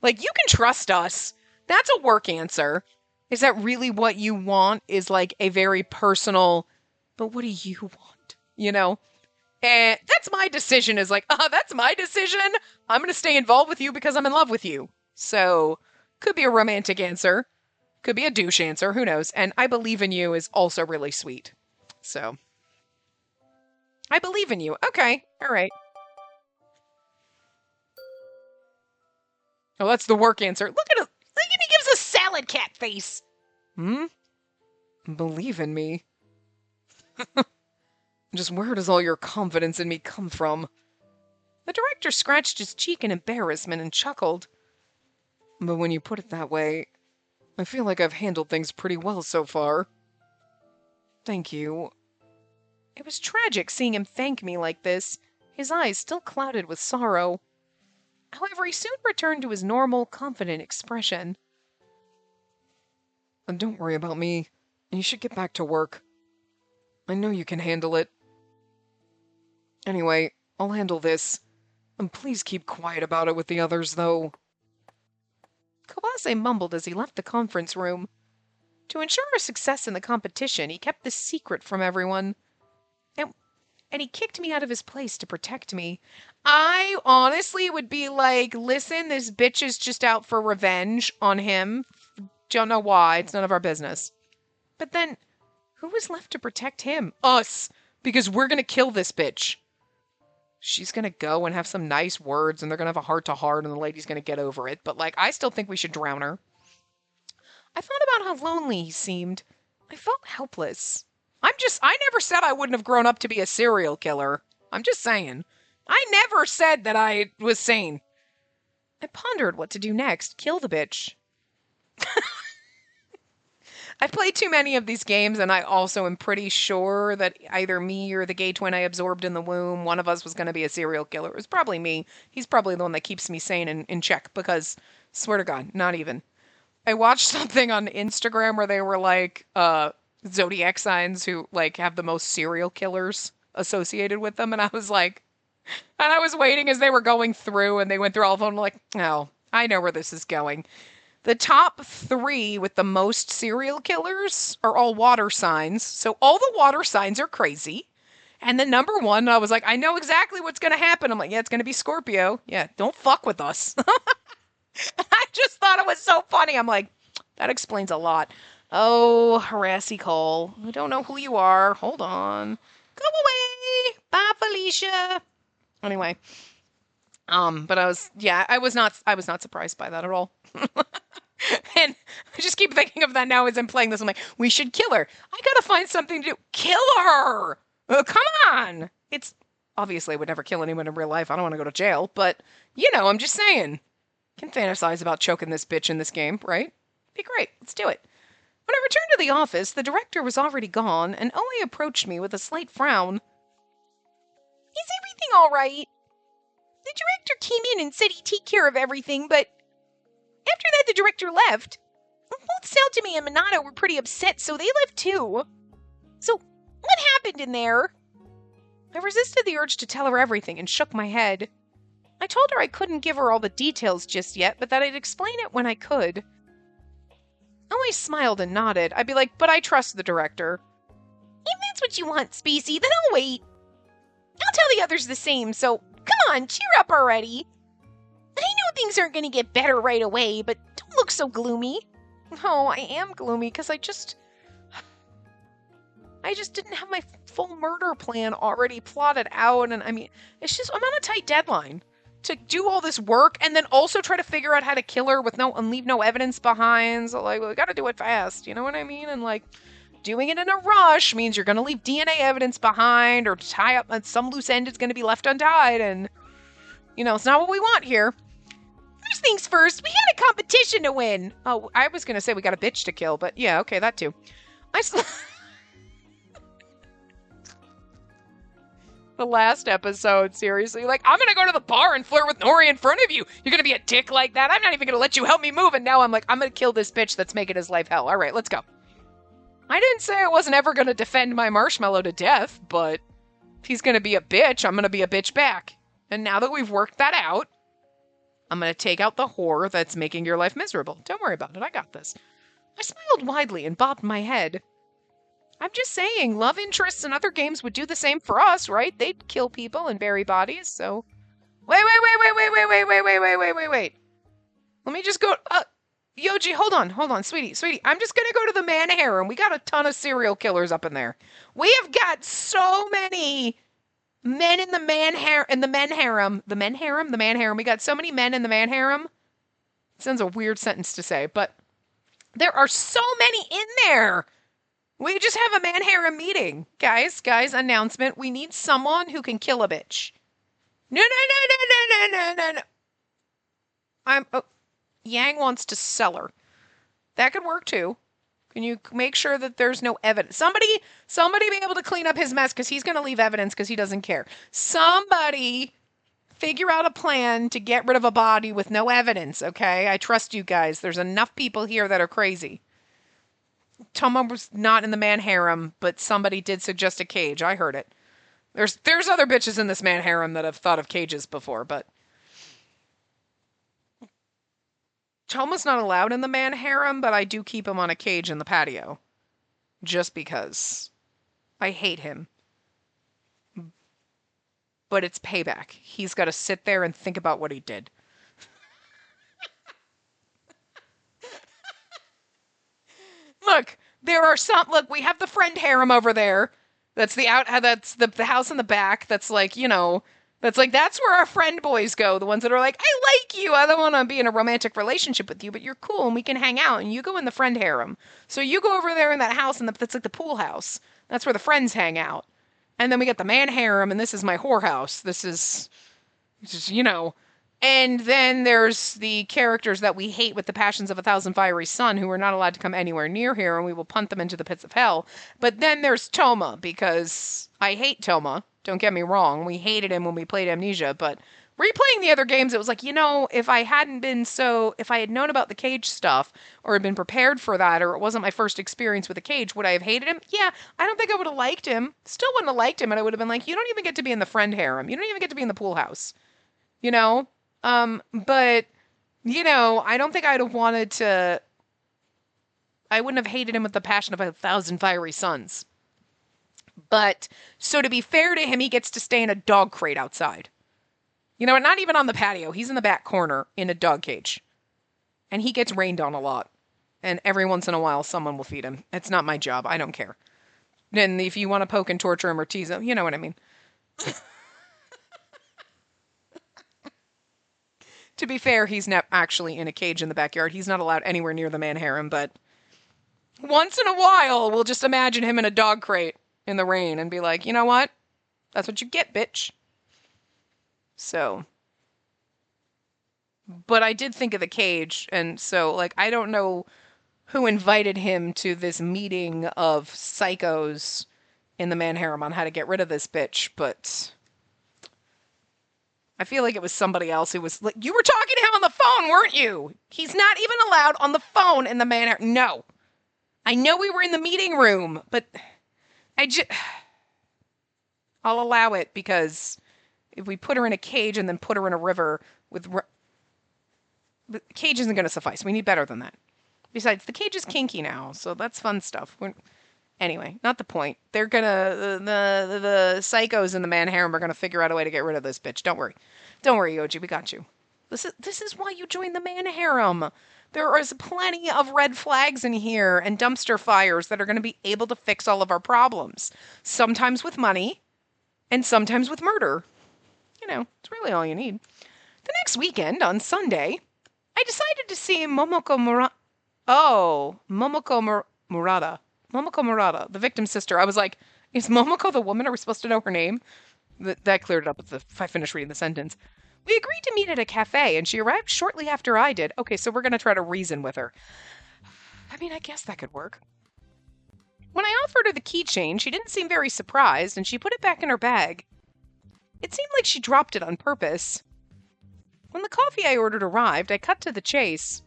Like, you can trust us. That's a work answer. Is that really what you want? Is like a very personal, but what do you want? You know? And that's my decision is like, that's my decision. I'm going to stay involved with you because I'm in love with you. So, could be a romantic answer. Could be a douche answer, who knows? And I believe in you is also really sweet. So, I believe in you. Okay, all right. Oh, that's the work answer. Look at him. Look at he gives a salad cat face. Believe in me? Just where does all your confidence in me come from? The director scratched his cheek in embarrassment and chuckled. But when you put it that way, I feel like I've handled things pretty well so far. Thank you. It was tragic seeing him thank me like this, his eyes still clouded with sorrow. However, he soon returned to his normal, confident expression. And don't worry about me. You should get back to work. I know you can handle it. Anyway, I'll handle this. And please keep quiet about it with the others, though. Kawase mumbled as he left the conference room. To ensure our success in the competition, he kept this secret from everyone. and he kicked me out of his place to protect me. I honestly would be like, listen, this bitch is just out for revenge on him. Don't know why. It's none of our business. But then, who was left to protect him? Us. Because we're going to kill this bitch. She's going to go and have some nice words, and they're going to have a heart-to-heart, and the lady's going to get over it. But, like, I still think we should drown her. I thought about how lonely he seemed. I felt helpless. I never said I wouldn't have grown up to be a serial killer. I'm just saying. I never said that I was sane. I pondered what to do next. Kill the bitch. I've played too many of these games, and I also am pretty sure that either me or the gay twin I absorbed in the womb, one of us was going to be a serial killer. It was probably me. He's probably the one that keeps me sane and in check, because, swear to God, not even. I watched something on Instagram where they were like, zodiac signs who, like, have the most serial killers associated with them, and I was like, and I was waiting as they were going through, and they went through all of them, like, oh, I know where this is going. The top 3 with the most serial killers are all water signs. So all the water signs are crazy. And then number 1, I was like, I know exactly what's going to happen. I'm like, yeah, it's going to be Scorpio. Yeah, don't fuck with us. I just thought it was so funny. I'm like, that explains a lot. Oh, harassy Cole. I don't know who you are. Hold on. Go away. Bye, Felicia. Anyway. But I was not surprised by that at all. And I just keep thinking of that now as I'm playing this. I'm like, we should kill her. I gotta find something to do. Kill her! Oh, come on! It's obviously I would never kill anyone in real life. I don't want to go to jail, but you know, I'm just saying. Can fantasize about choking this bitch in this game, right? Be great. Let's do it. When I returned to the office, the director was already gone, and Oe approached me with a slight frown. Is everything all right? The director came in and said he'd take care of everything, but after that, the director left. Both Celtimi and Minato were pretty upset, so they left too. So, what happened in there? I resisted the urge to tell her everything and shook my head. I told her I couldn't give her all the details just yet, but that I'd explain it when I could. Oe smiled and nodded. I'd be like, but I trust the director. If that's what you want, Spacey, then I'll wait. I'll tell the others the same, so come on, cheer up already. I know things aren't going to get better right away, but don't look so gloomy. No, I am gloomy because I just didn't have my full murder plan already plotted out, and I mean, it's just, I'm on a tight deadline to do all this work and then also try to figure out how to kill her with and leave no evidence behind. So, like, we gotta do it fast, you know what I mean? And, like, doing it in a rush means you're gonna leave DNA evidence behind or tie up some loose end is gonna be left untied, and, you know, it's not what we want here. First things first, we had a competition to win. Oh, I was going to say we got a bitch to kill, but yeah, okay, that too. The last episode, seriously. Like, I'm going to go to the bar and flirt with Nori in front of you. You're going to be a dick like that? I'm not even going to let you help me move. And now I'm like, I'm going to kill this bitch that's making his life hell. All right, let's go. I didn't say I wasn't ever going to defend my marshmallow to death, but if he's going to be a bitch, I'm going to be a bitch back. And now that we've worked that out, I'm going to take out the whore that's making your life miserable. Don't worry about it. I got this. I smiled widely and bobbed my head. I'm just saying, love interests in other games would do the same for us, right? They'd kill people and bury bodies, so... Wait. Let me just go... Yoji, hold on, sweetie. I'm just gonna go to the man harem. We got a ton of serial killers up in there. We have got so many... men in the man harem. We got so many men in the man harem. Sounds a weird sentence to say, but there are so many in there. We just have a man harem meeting. Guys, announcement. We need someone who can kill a bitch. No. Yang wants to sell her. That could work too. Can you make sure that there's no evidence? Somebody be able to clean up his mess because he's going to leave evidence because he doesn't care. Somebody figure out a plan to get rid of a body with no evidence, okay? I trust you guys. There's enough people here that are crazy. Toma was not in the man harem, but somebody did suggest a cage. I heard it. There's other bitches in this man harem that have thought of cages before, but... Toma's not allowed in the man harem, but I do keep him on a cage in the patio. Just because. I hate him. but it's payback. He's got to sit there and think about what he did. Look, we have the friend harem over there. That's the house in the back. That's like, that's where our friend boys go. The ones that are like, I like you. I don't want to be in a romantic relationship with you, but you're cool and we can hang out. And you go in the friend harem. So you go over there in that house, and that's like the pool house. That's where the friends hang out. And then we get the man harem, and this is my whorehouse. This is just, And then there's the characters that we hate with the passions of 1,000 fiery sun, who are not allowed to come anywhere near here, and we will punt them into the pits of hell. But then there's Toma, because I hate Toma. Don't get me wrong. We hated him when we played Amnesia, but replaying the other games, it was like, if I had known about the cage stuff, or had been prepared for that, or it wasn't my first experience with a cage, would I have hated him? Yeah, I don't think I would have liked him. Still wouldn't have liked him, and I would have been like, you don't even get to be in the friend harem. You don't even get to be in the pool house. But, I don't think I'd have wanted to. I wouldn't have hated him with the passion of 1,000 fiery suns. But, so to be fair to him, he gets to stay in a dog crate outside. Not even on the patio. He's in the back corner in a dog cage. And he gets rained on a lot. And every once in a while, someone will feed him. It's not my job. I don't care. And if you want to poke and torture him or tease him, you know what I mean. To be fair, he's not actually in a cage in the backyard. He's not allowed anywhere near the man harem, but once in a while, we'll just imagine him in a dog crate in the rain and be like, you know what? That's what you get, bitch. So, but I did think of the cage, and so, I don't know who invited him to this meeting of psychos in the man harem on how to get rid of this bitch, but I feel like it was somebody else who was like, you were talking to him on the phone, weren't you? He's not even allowed on the phone in the man harem. No. I know we were in the meeting room, but I'll allow it, because if we put her in a cage and then put her in a river the cage isn't going to suffice. We need better than that. Besides, the cage is kinky now, so that's fun stuff. Anyway, not the point. They're gonna the psychos in the man harem are gonna figure out a way to get rid of this bitch. Don't worry, Yoji, we got you. This is why you joined the man harem. There is plenty of red flags in here and dumpster fires that are gonna be able to fix all of our problems. Sometimes with money, and sometimes with murder. It's really all you need. The next weekend, on Sunday, I decided to see Momoko Murata. Momoko Murata, the victim's sister. I was like, is Momoko the woman? Are we supposed to know her name? That cleared it up if I finished reading the sentence. We agreed to meet at a cafe, and she arrived shortly after I did. Okay, so we're going to try to reason with her. I mean, I guess that could work. When I offered her the keychain, she didn't seem very surprised, and she put it back in her bag. It seemed like she dropped it on purpose. When the coffee I ordered arrived, I cut to the chase.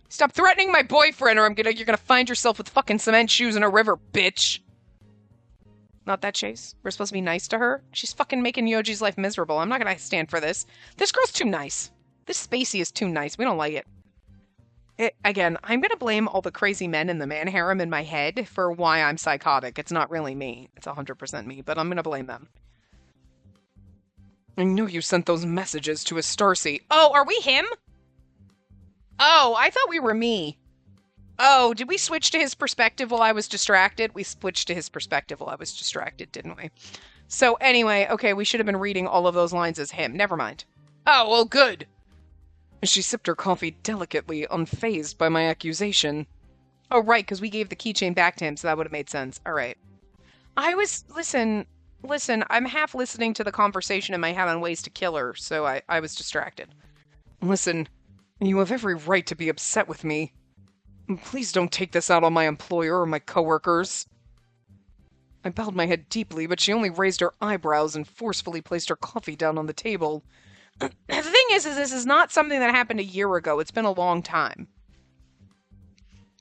Stop threatening my boyfriend, or you're gonna find yourself with fucking cement shoes in a river, bitch. Not that, Chase. We're supposed to be nice to her? She's fucking making Yoji's life miserable. I'm not gonna stand for this. This girl's too nice. This Spacey is too nice. We don't like it. Again, I'm gonna blame all the crazy men in the man harem in my head for why I'm psychotic. It's not really me. It's 100% me, but I'm gonna blame them. I know you sent those messages to Astarcy. Oh, are we him? Oh, I thought we were me. Oh, did we switch to his perspective while I was distracted? We switched to his perspective while I was distracted, didn't we? So anyway, okay, we should have been reading all of those lines as him. Never mind. Oh, well, good. She sipped her coffee delicately, unfazed by my accusation. Oh, right, because we gave the keychain back to him, so that would have made sense. All right. Listen, I'm half listening to the conversation in my head on ways to kill her, so I was distracted. Listen, you have every right to be upset with me. Please don't take this out on my employer or my coworkers. I bowed my head deeply, but she only raised her eyebrows and forcefully placed her coffee down on the table. The thing is this is not something that happened a year ago. It's been a long time.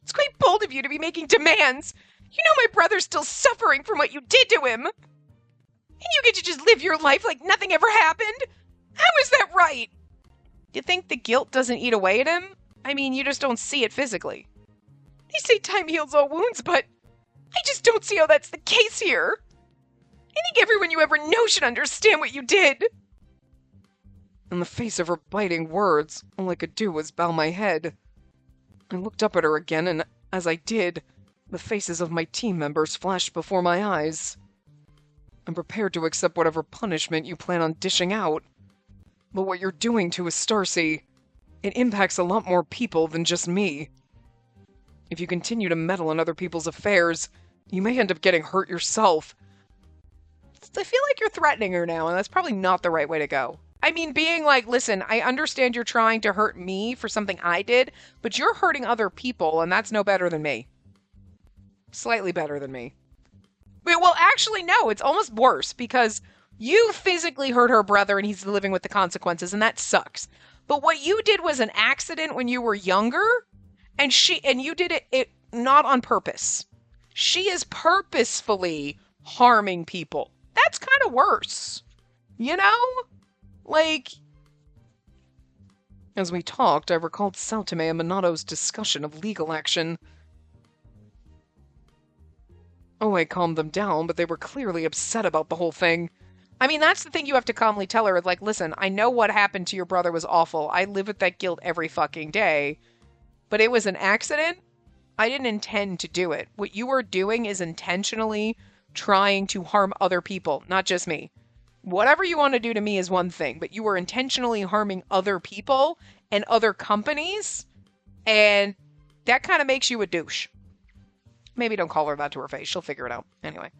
It's quite bold of you to be making demands. You know my brother's still suffering from what you did to him. And you get to just live your life like nothing ever happened? How is that right? You think the guilt doesn't eat away at him? I mean, you just don't see it physically. They say time heals all wounds, but I just don't see how that's the case here. think everyone you ever know should understand what you did. In the face of her biting words, all I could do was bow my head. I looked up at her again, and as I did, the faces of my team members flashed before my eyes. I'm prepared to accept whatever punishment you plan on dishing out. But what you're doing to Estarcy, it impacts a lot more people than just me. If you continue to meddle in other people's affairs, you may end up getting hurt yourself. I feel like you're threatening her now, and that's probably not the right way to go. I mean, being like, listen, I understand you're trying to hurt me for something I did, but you're hurting other people, and that's no better than me. Slightly better than me. Well, actually, no, it's almost worse, because you physically hurt her brother, and he's living with the consequences, and that sucks. But what you did was an accident when you were younger, and you did it not on purpose. She is purposefully harming people. That's kind of worse. You know? Like... As we talked, I recalled Saltime and Monato's discussion of legal action. Oh, I calmed them down, but they were clearly upset about the whole thing. I mean, that's the thing you have to calmly tell her. Like, listen, I know what happened to your brother was awful. I live with that guilt every fucking day. But it was an accident. I didn't intend to do it. What you are doing is intentionally trying to harm other people, not just me. Whatever you want to do to me is one thing, but you are intentionally harming other people and other companies, and that kind of makes you a douche. Maybe don't call her that to her face. She'll figure it out. Anyway.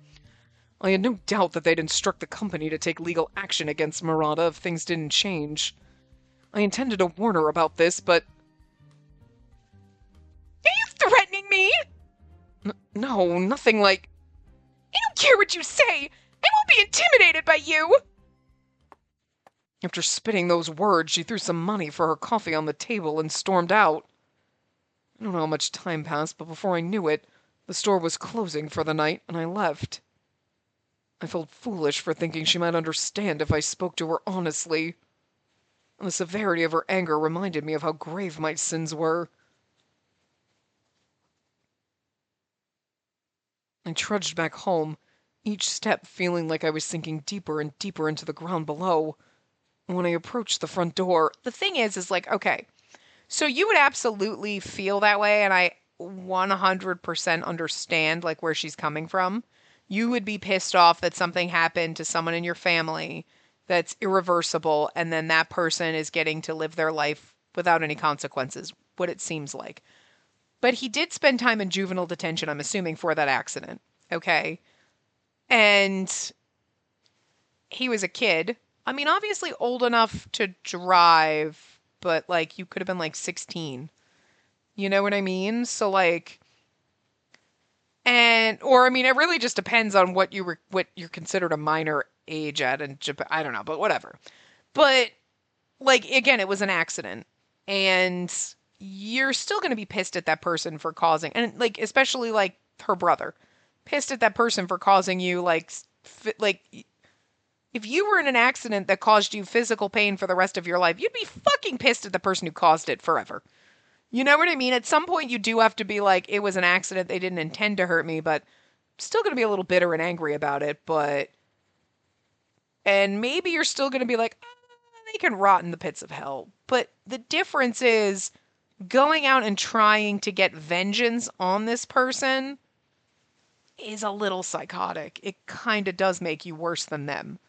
I had no doubt that they'd instruct the company to take legal action against Murata if things didn't change. I intended to warn her about this, but... Are you threatening me? No, nothing like... I don't care what you say! I won't be intimidated by you! After spitting those words, she threw some money for her coffee on the table and stormed out. I don't know how much time passed, but before I knew it, the store was closing for the night, and I left. I felt foolish for thinking she might understand if I spoke to her honestly. The severity of her anger reminded me of how grave my sins were. I trudged back home, each step feeling like I was sinking deeper and deeper into the ground below. When I approached the front door... The thing is like, okay, so you would absolutely feel that way, and I 100% understand, like, where she's coming from. You would be pissed off that something happened to someone in your family that's irreversible, and then that person is getting to live their life without any consequences, what it seems like. But he did spend time in juvenile detention, I'm assuming, for that accident, okay? And he was a kid. I mean, obviously old enough to drive, but, like, you could have been, like, 16. You know what I mean? So, like... Or, I mean, it really just depends on what you're considered a minor age at in Japan. I don't know, but whatever. But, like, again, it was an accident. And you're still going to be pissed at that person for causing... And, like, especially, like, her brother. Pissed at that person for causing you, like... If you were in an accident that caused you physical pain for the rest of your life, you'd be fucking pissed at the person who caused it forever. You know what I mean? At some point, you do have to be like, it was an accident. They didn't intend to hurt me, but I'm still going to be a little bitter and angry about it. And maybe you're still going to be like, they can rot in the pits of hell. But the difference is going out and trying to get vengeance on this person is a little psychotic. It kind of does make you worse than them.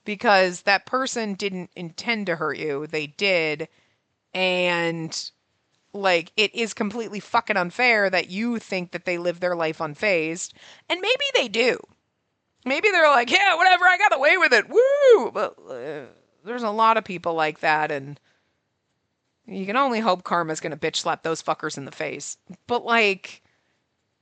Because that person didn't intend to hurt you. They did. And... like, it is completely fucking unfair that you think that they live their life unfazed. And maybe they do. Maybe they're like, yeah, whatever, I got away with it. Woo! But there's a lot of people like that, and you can only hope karma's gonna bitch slap those fuckers in the face. But, like,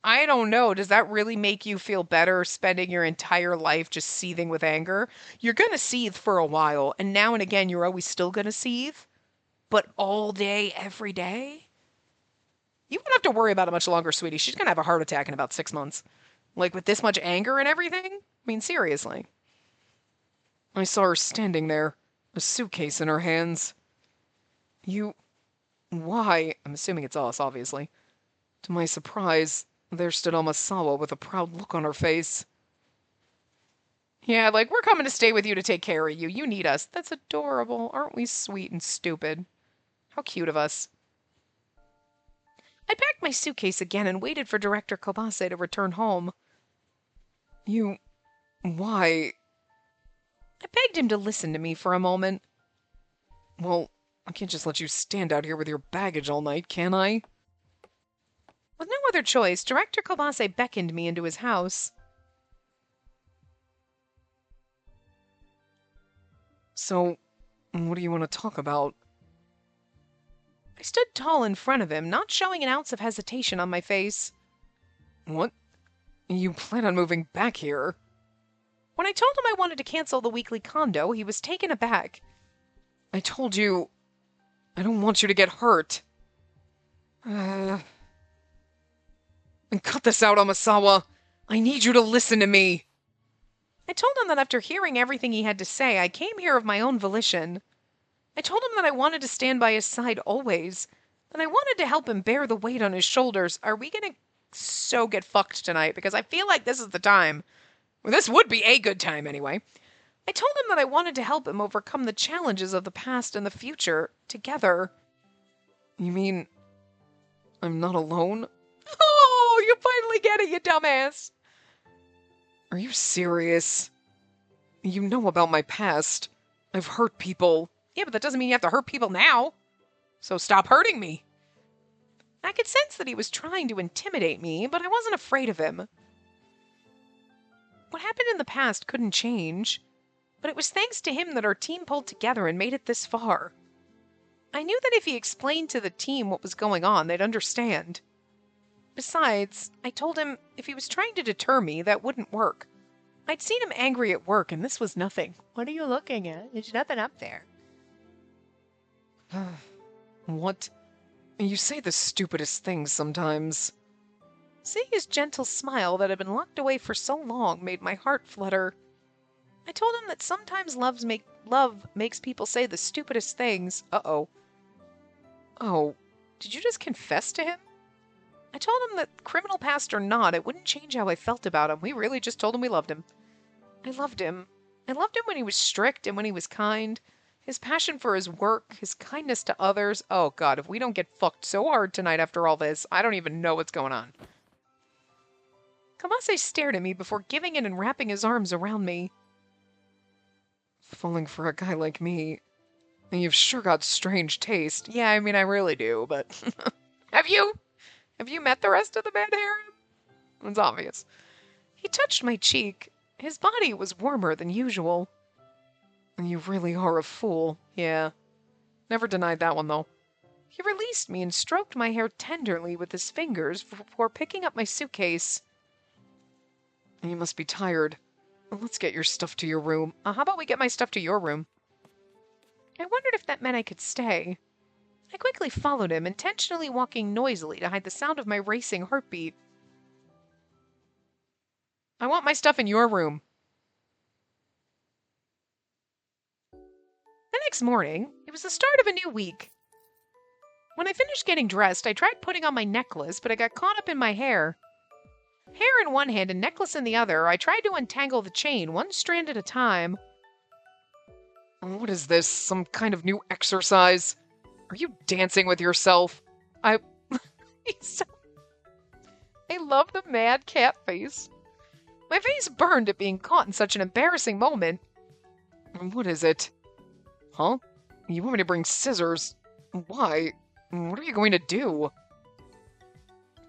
I don't know. Does that really make you feel better spending your entire life just seething with anger? You're gonna seethe for a while, and now and again you're always still gonna seethe. But all day, every day? You won't have to worry about it much longer, sweetie. She's going to have a heart attack in about 6 months. Like, with this much anger and everything? I mean, seriously. I saw her standing there, a suitcase in her hands. Why? I'm assuming it's us, obviously. To my surprise, there stood Amasawa with a proud look on her face. Yeah, like, we're coming to stay with you to take care of you. You need us. That's adorable. Aren't we sweet and stupid? How cute of us. I packed my suitcase again and waited for Director Kobase to return home. You. Why? I begged him to listen to me for a moment. Well, I can't just let you stand out here with your baggage all night, can I? With no other choice, Director Kobase beckoned me into his house. So, what do you want to talk about? I stood tall in front of him, not showing an ounce of hesitation on my face. What? You plan on moving back here? When I told him I wanted to cancel the weekly condo, he was taken aback. I told you, I don't want you to get hurt. And cut this out, Amasawa. I need you to listen to me. I told him that after hearing everything he had to say, I came here of my own volition. I told him that I wanted to stand by his side always, that I wanted to help him bear the weight on his shoulders. Are we gonna so get fucked tonight? Because I feel like this is the time. Well, this would be a good time anyway. I told him that I wanted to help him overcome the challenges of the past and the future together. You mean I'm not alone? Oh, you finally get it, you dumbass. Are you serious? You know about my past. I've hurt people. Yeah, but that doesn't mean you have to hurt people now. So stop hurting me. I could sense that he was trying to intimidate me, but I wasn't afraid of him. What happened in the past couldn't change, but it was thanks to him that our team pulled together and made it this far. I knew that if he explained to the team what was going on, they'd understand. Besides, I told him if he was trying to deter me, that wouldn't work. I'd seen him angry at work, and this was nothing. What are you looking at? There's nothing up there. What? You say the stupidest things sometimes. Seeing his gentle smile that had been locked away for so long made my heart flutter. I told him that sometimes love makes people say the stupidest things. Uh-oh. Oh, did you just confess to him? I told him that criminal past or not, it wouldn't change how I felt about him. We really just told him we loved him. I loved him. I loved him when he was strict and when he was kind. His passion for his work, his kindness to others. Oh God, if we don't get fucked so hard tonight after all this, I don't even know what's going on. Kamase stared at me before giving in and wrapping his arms around me. Falling for a guy like me, you've sure got strange taste. Yeah, I mean, I really do, but... Have you? Have you met the rest of the band harem? It's obvious. He touched my cheek. His body was warmer than usual. You really are a fool. Yeah. Never denied that one, though. He released me and stroked my hair tenderly with his fingers before picking up my suitcase. You must be tired. Let's get your stuff to your room. How about we get my stuff to your room? I wondered if that meant I could stay. I quickly followed him, intentionally walking noisily to hide the sound of my racing heartbeat. I want my stuff in your room. The next morning, it was the start of a new week. When I finished getting dressed, I tried putting on my necklace, but I got caught up in my hair. Hair in one hand and necklace in the other, I tried to untangle the chain, one strand at a time. What is this? Some kind of new exercise? Are you dancing with yourself? I love the mad cat face. My face burned at being caught in such an embarrassing moment. What is it? Huh? You want me to bring scissors? Why? What are you going to do?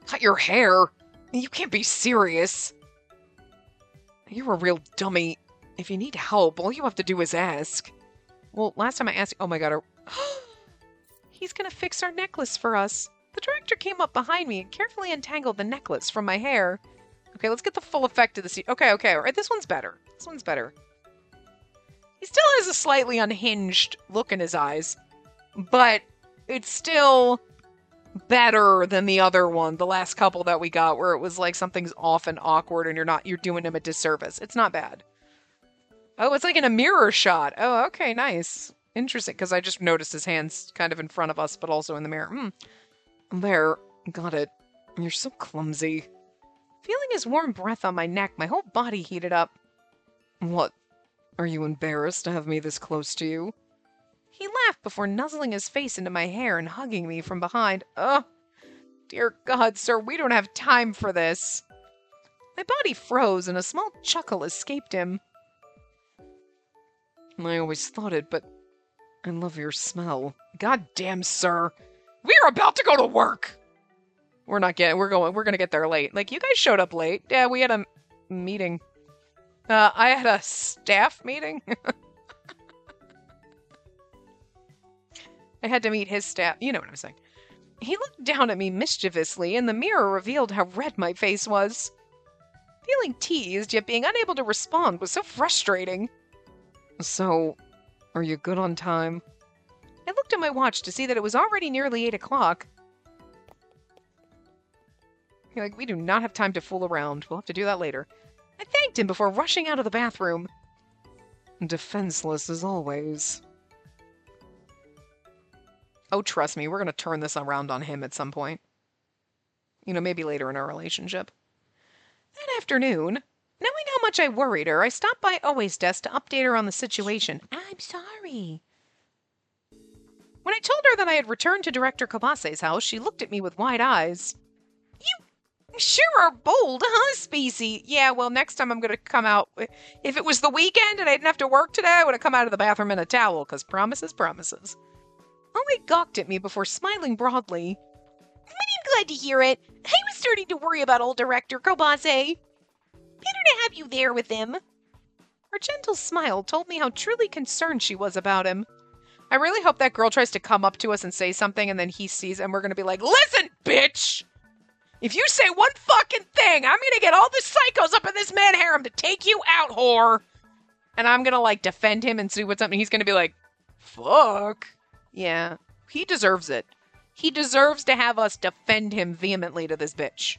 Cut your hair? You can't be serious. You're a real dummy. If you need help, all you have to do is ask. Well, last time I asked... Oh my God. He's gonna fix our necklace for us. The director came up behind me and carefully untangled the necklace from my hair. Okay, let's get the full effect of the scene. Okay, all right, this one's better. This one's better. He still has a slightly unhinged look in his eyes, but it's still better than the other one, the last couple that we got, where it was like something's off and awkward and you're doing him a disservice. It's not bad. Oh, it's like in a mirror shot. Oh, okay, nice. Interesting, because I just noticed his hands kind of in front of us, but also in the mirror. There, got it. You're so clumsy. Feeling his warm breath on my neck, my whole body heated up. What? Are you embarrassed to have me this close to you? He laughed before nuzzling his face into my hair and hugging me from behind. Ugh. Dear God, sir, we don't have time for this. My body froze and a small chuckle escaped him. I always thought it, but I love your smell. God damn, sir. We're about to go to work. We're gonna get there late. Like, you guys showed up late. Yeah, we had a meeting. I had a staff meeting. I had to meet his staff. You know what I'm saying. He looked down at me mischievously, and the mirror revealed how red my face was. Feeling teased, yet being unable to respond was so frustrating. So, are you good on time? I looked at my watch to see that it was already nearly 8 o'clock. You're like, we do not have time to fool around. We'll have to do that later. I thanked him before rushing out of the bathroom. Defenseless as always. Oh, trust me, we're going to turn this around on him at some point. You know, maybe later in our relationship. That afternoon, knowing how much I worried her, I stopped by Owe's desk to update her on the situation. I'm sorry. When I told her that I had returned to Director Kobase's house, she looked at me with wide eyes. You sure are bold, huh, Spacey? Yeah, well, next time I'm going to come out. If it was the weekend and I didn't have to work today, I would have come out of the bathroom in a towel, because promises, promises. Owe gawked at me before smiling broadly. I'm glad to hear it. I was starting to worry about old Director Kobase. Better to have you there with him. Her gentle smile told me how truly concerned she was about him. I really hope that girl tries to come up to us and say something, and then he sees it, and we're going to be like, listen, bitch! If you say one fucking thing, I'm going to get all the psychos up in this man harem to take you out, whore! And I'm going to, like, defend him and see what's up, and he's going to be like, fuck. Yeah, he deserves it. He deserves to have us defend him vehemently to this bitch.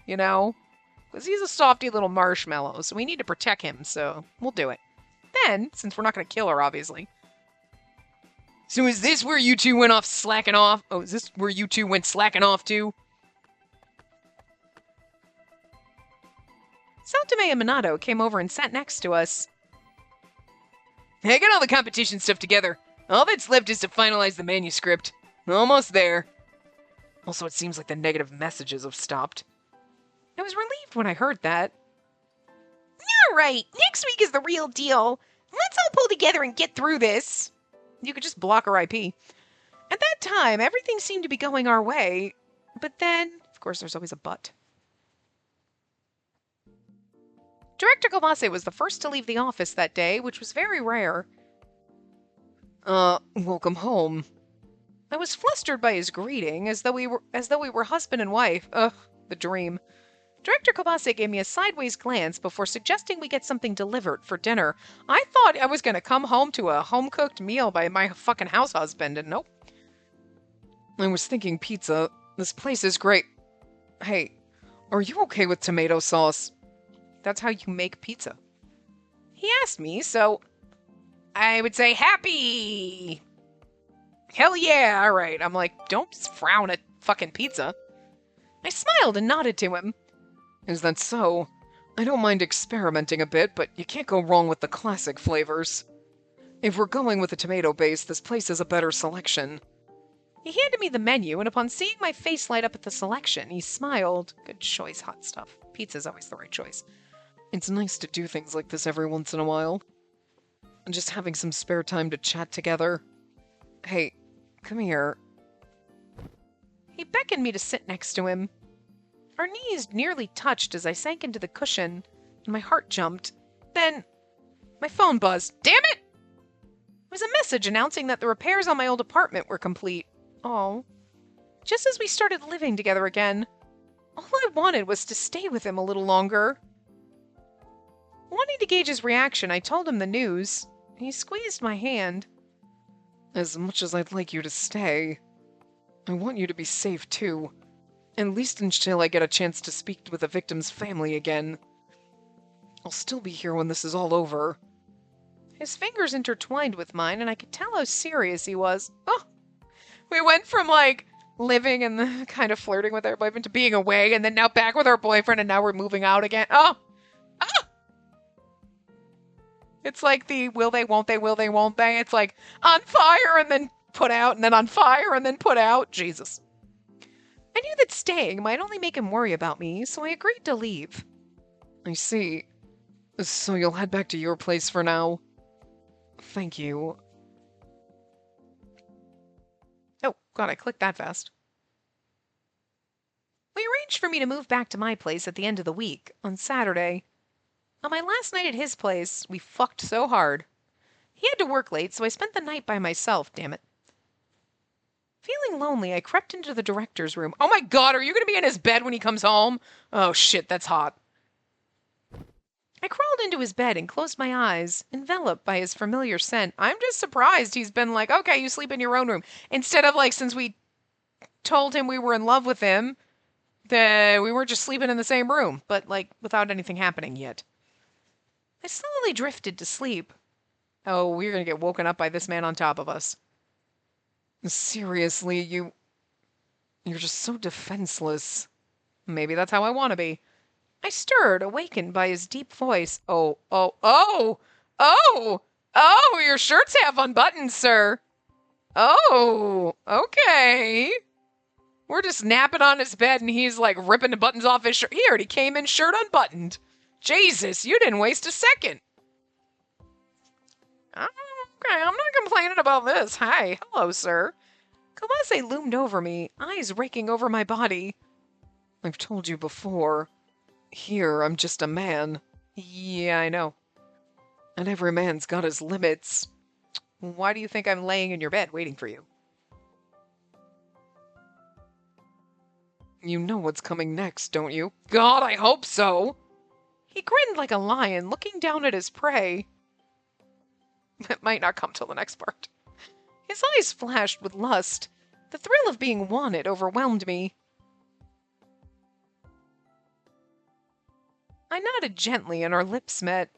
You know? Because he's a softy little marshmallow, so we need to protect him, so we'll do it. Then, since we're not going to kill her, obviously. So is this where you two went off slacking off? Oh, is this where you two went slacking off too? Saltame and Minato came over and sat next to us. I got all the competition stuff together. All that's left is to finalize the manuscript. Almost there. Also, it seems like the negative messages have stopped. I was relieved when I heard that. All right, next week is the real deal. Let's all pull together and get through this. You could just block her IP. At that time, everything seemed to be going our way. But then, of course, there's always a but. Director Kobase was the first to leave the office that day, which was very rare. Welcome home. I was flustered by his greeting, as though we were husband and wife. Ugh, the dream. Director Kobase gave me a sideways glance before suggesting we get something delivered for dinner. I thought I was going to come home to a home-cooked meal by my fucking house husband, and nope. I was thinking pizza. This place is great. Hey, are you okay with tomato sauce? That's how you make pizza. He asked me, so I would say happy. Hell yeah, all right. I'm like, don't frown at fucking pizza. I smiled and nodded to him. Is that so? I don't mind experimenting a bit, but you can't go wrong with the classic flavors. If we're going with a tomato base, this place is a better selection. He handed me the menu, and upon seeing my face light up at the selection, he smiled. Good choice, hot stuff. Pizza's always the right choice. It's nice to do things like this every once in a while. And just having some spare time to chat together. Hey, come here. He beckoned me to sit next to him. Our knees nearly touched as I sank into the cushion, and my heart jumped. Then, my phone buzzed. Damn it! It was a message announcing that the repairs on my old apartment were complete. Oh. Just as we started living together again. All I wanted was to stay with him a little longer. Wanting to gauge his reaction, I told him the news. He squeezed my hand. As much as I'd like you to stay, I want you to be safe too. At least until I get a chance to speak with the victim's family again. I'll still be here when this is all over. His fingers intertwined with mine, and I could tell how serious he was. Oh, we went from, like, living and kind of flirting with our boyfriend to being away, and then now back with our boyfriend, and now we're moving out again. Oh! Ah! It's like the will they, won't they? It's like on fire and then put out, and then on fire and then put out. Jesus. I knew that staying might only make him worry about me, so I agreed to leave. I see. So you'll head back to your place for now? Thank you. Oh, God, I clicked that fast. We arranged for me to move back to my place at the end of the week, on Saturday. On my last night at his place, we fucked so hard. He had to work late, so I spent the night by myself, damn it. Feeling lonely, I crept into the director's room. Oh my God, are you going to be in his bed when he comes home? Oh shit, that's hot. I crawled into his bed and closed my eyes, enveloped by his familiar scent. I'm just surprised he's been like, okay, you sleep in your own room. Instead of like, since we told him we were in love with him, that we weren't just sleeping in the same room, but like without anything happening yet. I slowly drifted to sleep. Oh, we're going to get woken up by this man on top of us. Seriously, you're just so defenseless. Maybe that's how I want to be. I stirred, awakened by his deep voice. Oh, your shirt's half unbuttoned, sir. Oh, okay. We're just napping on his bed and he's like ripping the buttons off his shirt. He already came in shirt unbuttoned. Jesus, you didn't waste a second. Okay, I'm not complaining about this. Hi, hello, sir. Kawase loomed over me, eyes raking over my body. I've told you before. Here, I'm just a man. Yeah, I know. And every man's got his limits. Why do you think I'm laying in your bed waiting for you? You know what's coming next, don't you? God, I hope so. He grinned like a lion, looking down at his prey. It might not come till the next part. His eyes flashed with lust. The thrill of being wanted overwhelmed me. I nodded gently and our lips met.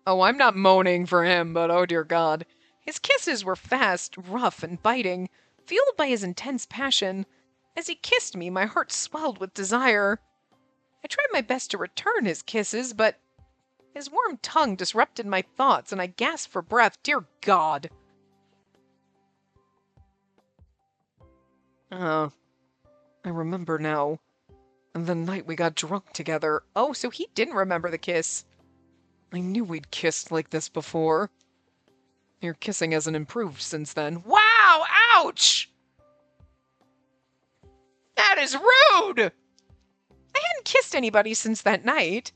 Oh, I'm not moaning for him, but oh dear God. His kisses were fast, rough, and biting, fueled by his intense passion. As he kissed me, my heart swelled with desire. I tried my best to return his kisses, but his warm tongue disrupted my thoughts, and I gasped for breath. Dear God. I remember now. The night we got drunk together. Oh, so he didn't remember the kiss. I knew we'd kissed like this before. Your kissing hasn't improved since then. Wow! Ouch! That is rude! I hadn't kissed anybody since that night.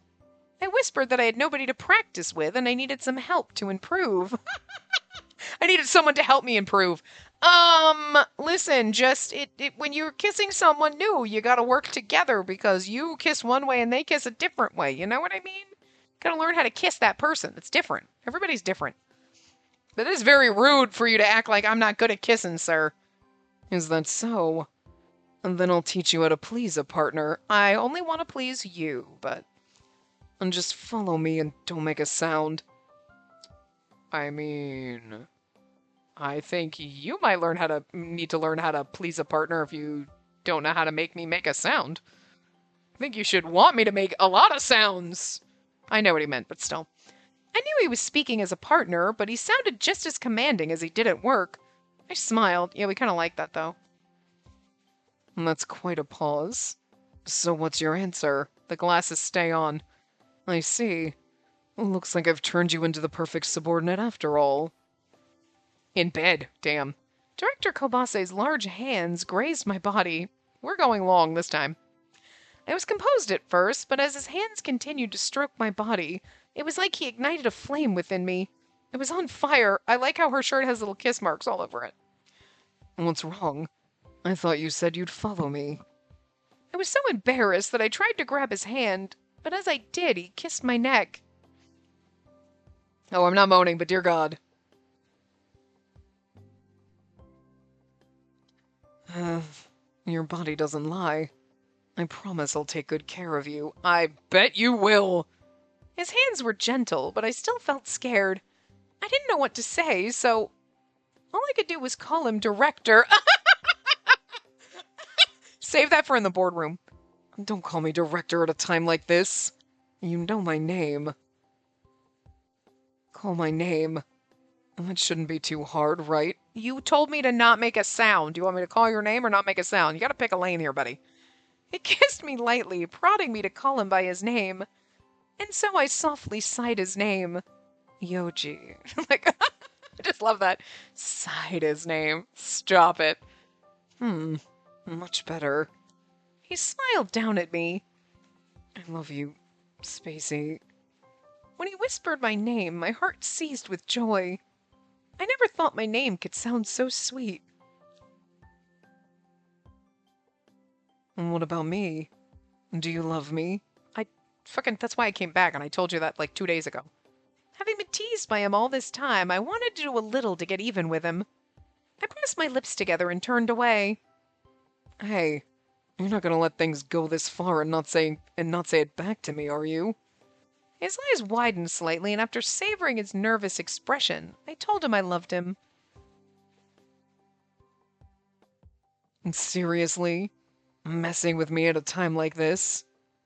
I whispered that I had nobody to practice with and I needed some help to improve. I needed someone to help me improve. Listen, just when you're kissing someone new, you gotta work together because you kiss one way and they kiss a different way. You know what I mean? Gotta learn how to kiss that person. It's different. Everybody's different. But it is very rude for you to act like I'm not good at kissing, sir. Is that so? And then I'll teach you how to please a partner. I only want to please you, but... And just follow me and don't make a sound. I mean... I think you might need to learn how to please a partner if you don't know how to make me make a sound. I think you should want me to make a lot of sounds. I know what he meant, but still. I knew he was speaking as a partner, but he sounded just as commanding as he did at work. I smiled. Yeah, we kind of like that, though. And that's quite a pause. So what's your answer? The glasses stay on. I see. Looks like I've turned you into the perfect subordinate after all. In bed, damn. Director Kobase's large hands grazed my body. We're going long this time. I was composed at first, but as his hands continued to stroke my body, it was like he ignited a flame within me. It was on fire. I like how her shirt has little kiss marks all over it. What's wrong? I thought you said you'd follow me. I was so embarrassed that I tried to grab his hand, but as I did, he kissed my neck. Oh, I'm not moaning, but dear God. Your body doesn't lie. I promise I'll take good care of you. I bet you will. His hands were gentle, but I still felt scared. I didn't know what to say, so all I could do was call him Director. Save that for in the boardroom. Don't call me Director at a time like this. You know my name. Call my name. That shouldn't be too hard, right? You told me to not make a sound. Do you want me to call your name or not make a sound? You gotta pick a lane here, buddy. He kissed me lightly, prodding me to call him by his name. And so I softly sighed his name. Yoji. Like, I just love that. Sighed his name. Stop it. Much better. He smiled down at me. I love you, Spacey. When he whispered my name, my heart seized with joy. I never thought my name could sound so sweet. And what about me? Do you love me? That's why I came back and I told you that like 2 days ago. Having been teased by him all this time, I wanted to do a little to get even with him. I pressed my lips together and turned away. Hey, you're not gonna let things go this far and not say it back to me, are you? His eyes widened slightly, and after savoring his nervous expression, I told him I loved him. And seriously? Messing with me at a time like this?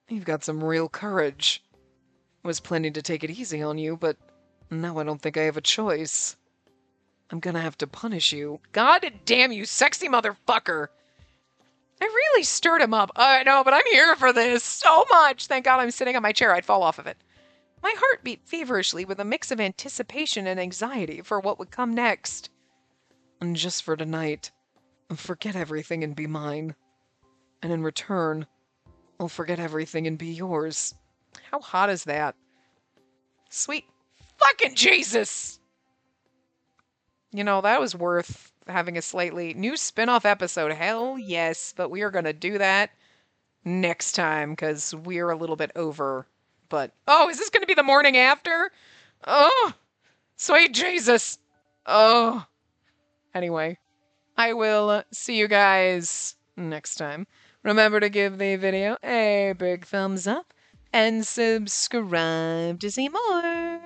You've got some real courage. I was planning to take it easy on you, but now I don't think I have a choice. I'm gonna have to punish you. God damn you, sexy motherfucker! I really stirred him up. I know, but I'm here for this so much. Thank God I'm sitting on my chair. I'd fall off of it. My heart beat feverishly with a mix of anticipation and anxiety for what would come next. And just for tonight, forget everything and be mine. And in return, I'll forget everything and be yours. How hot is that? Sweet fucking Jesus! You know, that was worth having a slightly new spin-off episode. Hell yes, but we are going to do that next time because we're a little bit over. But, oh, is this going to be the morning after? Oh, sweet Jesus. Oh. Anyway, I will see you guys next time. Remember to give the video a big thumbs up and subscribe to see more.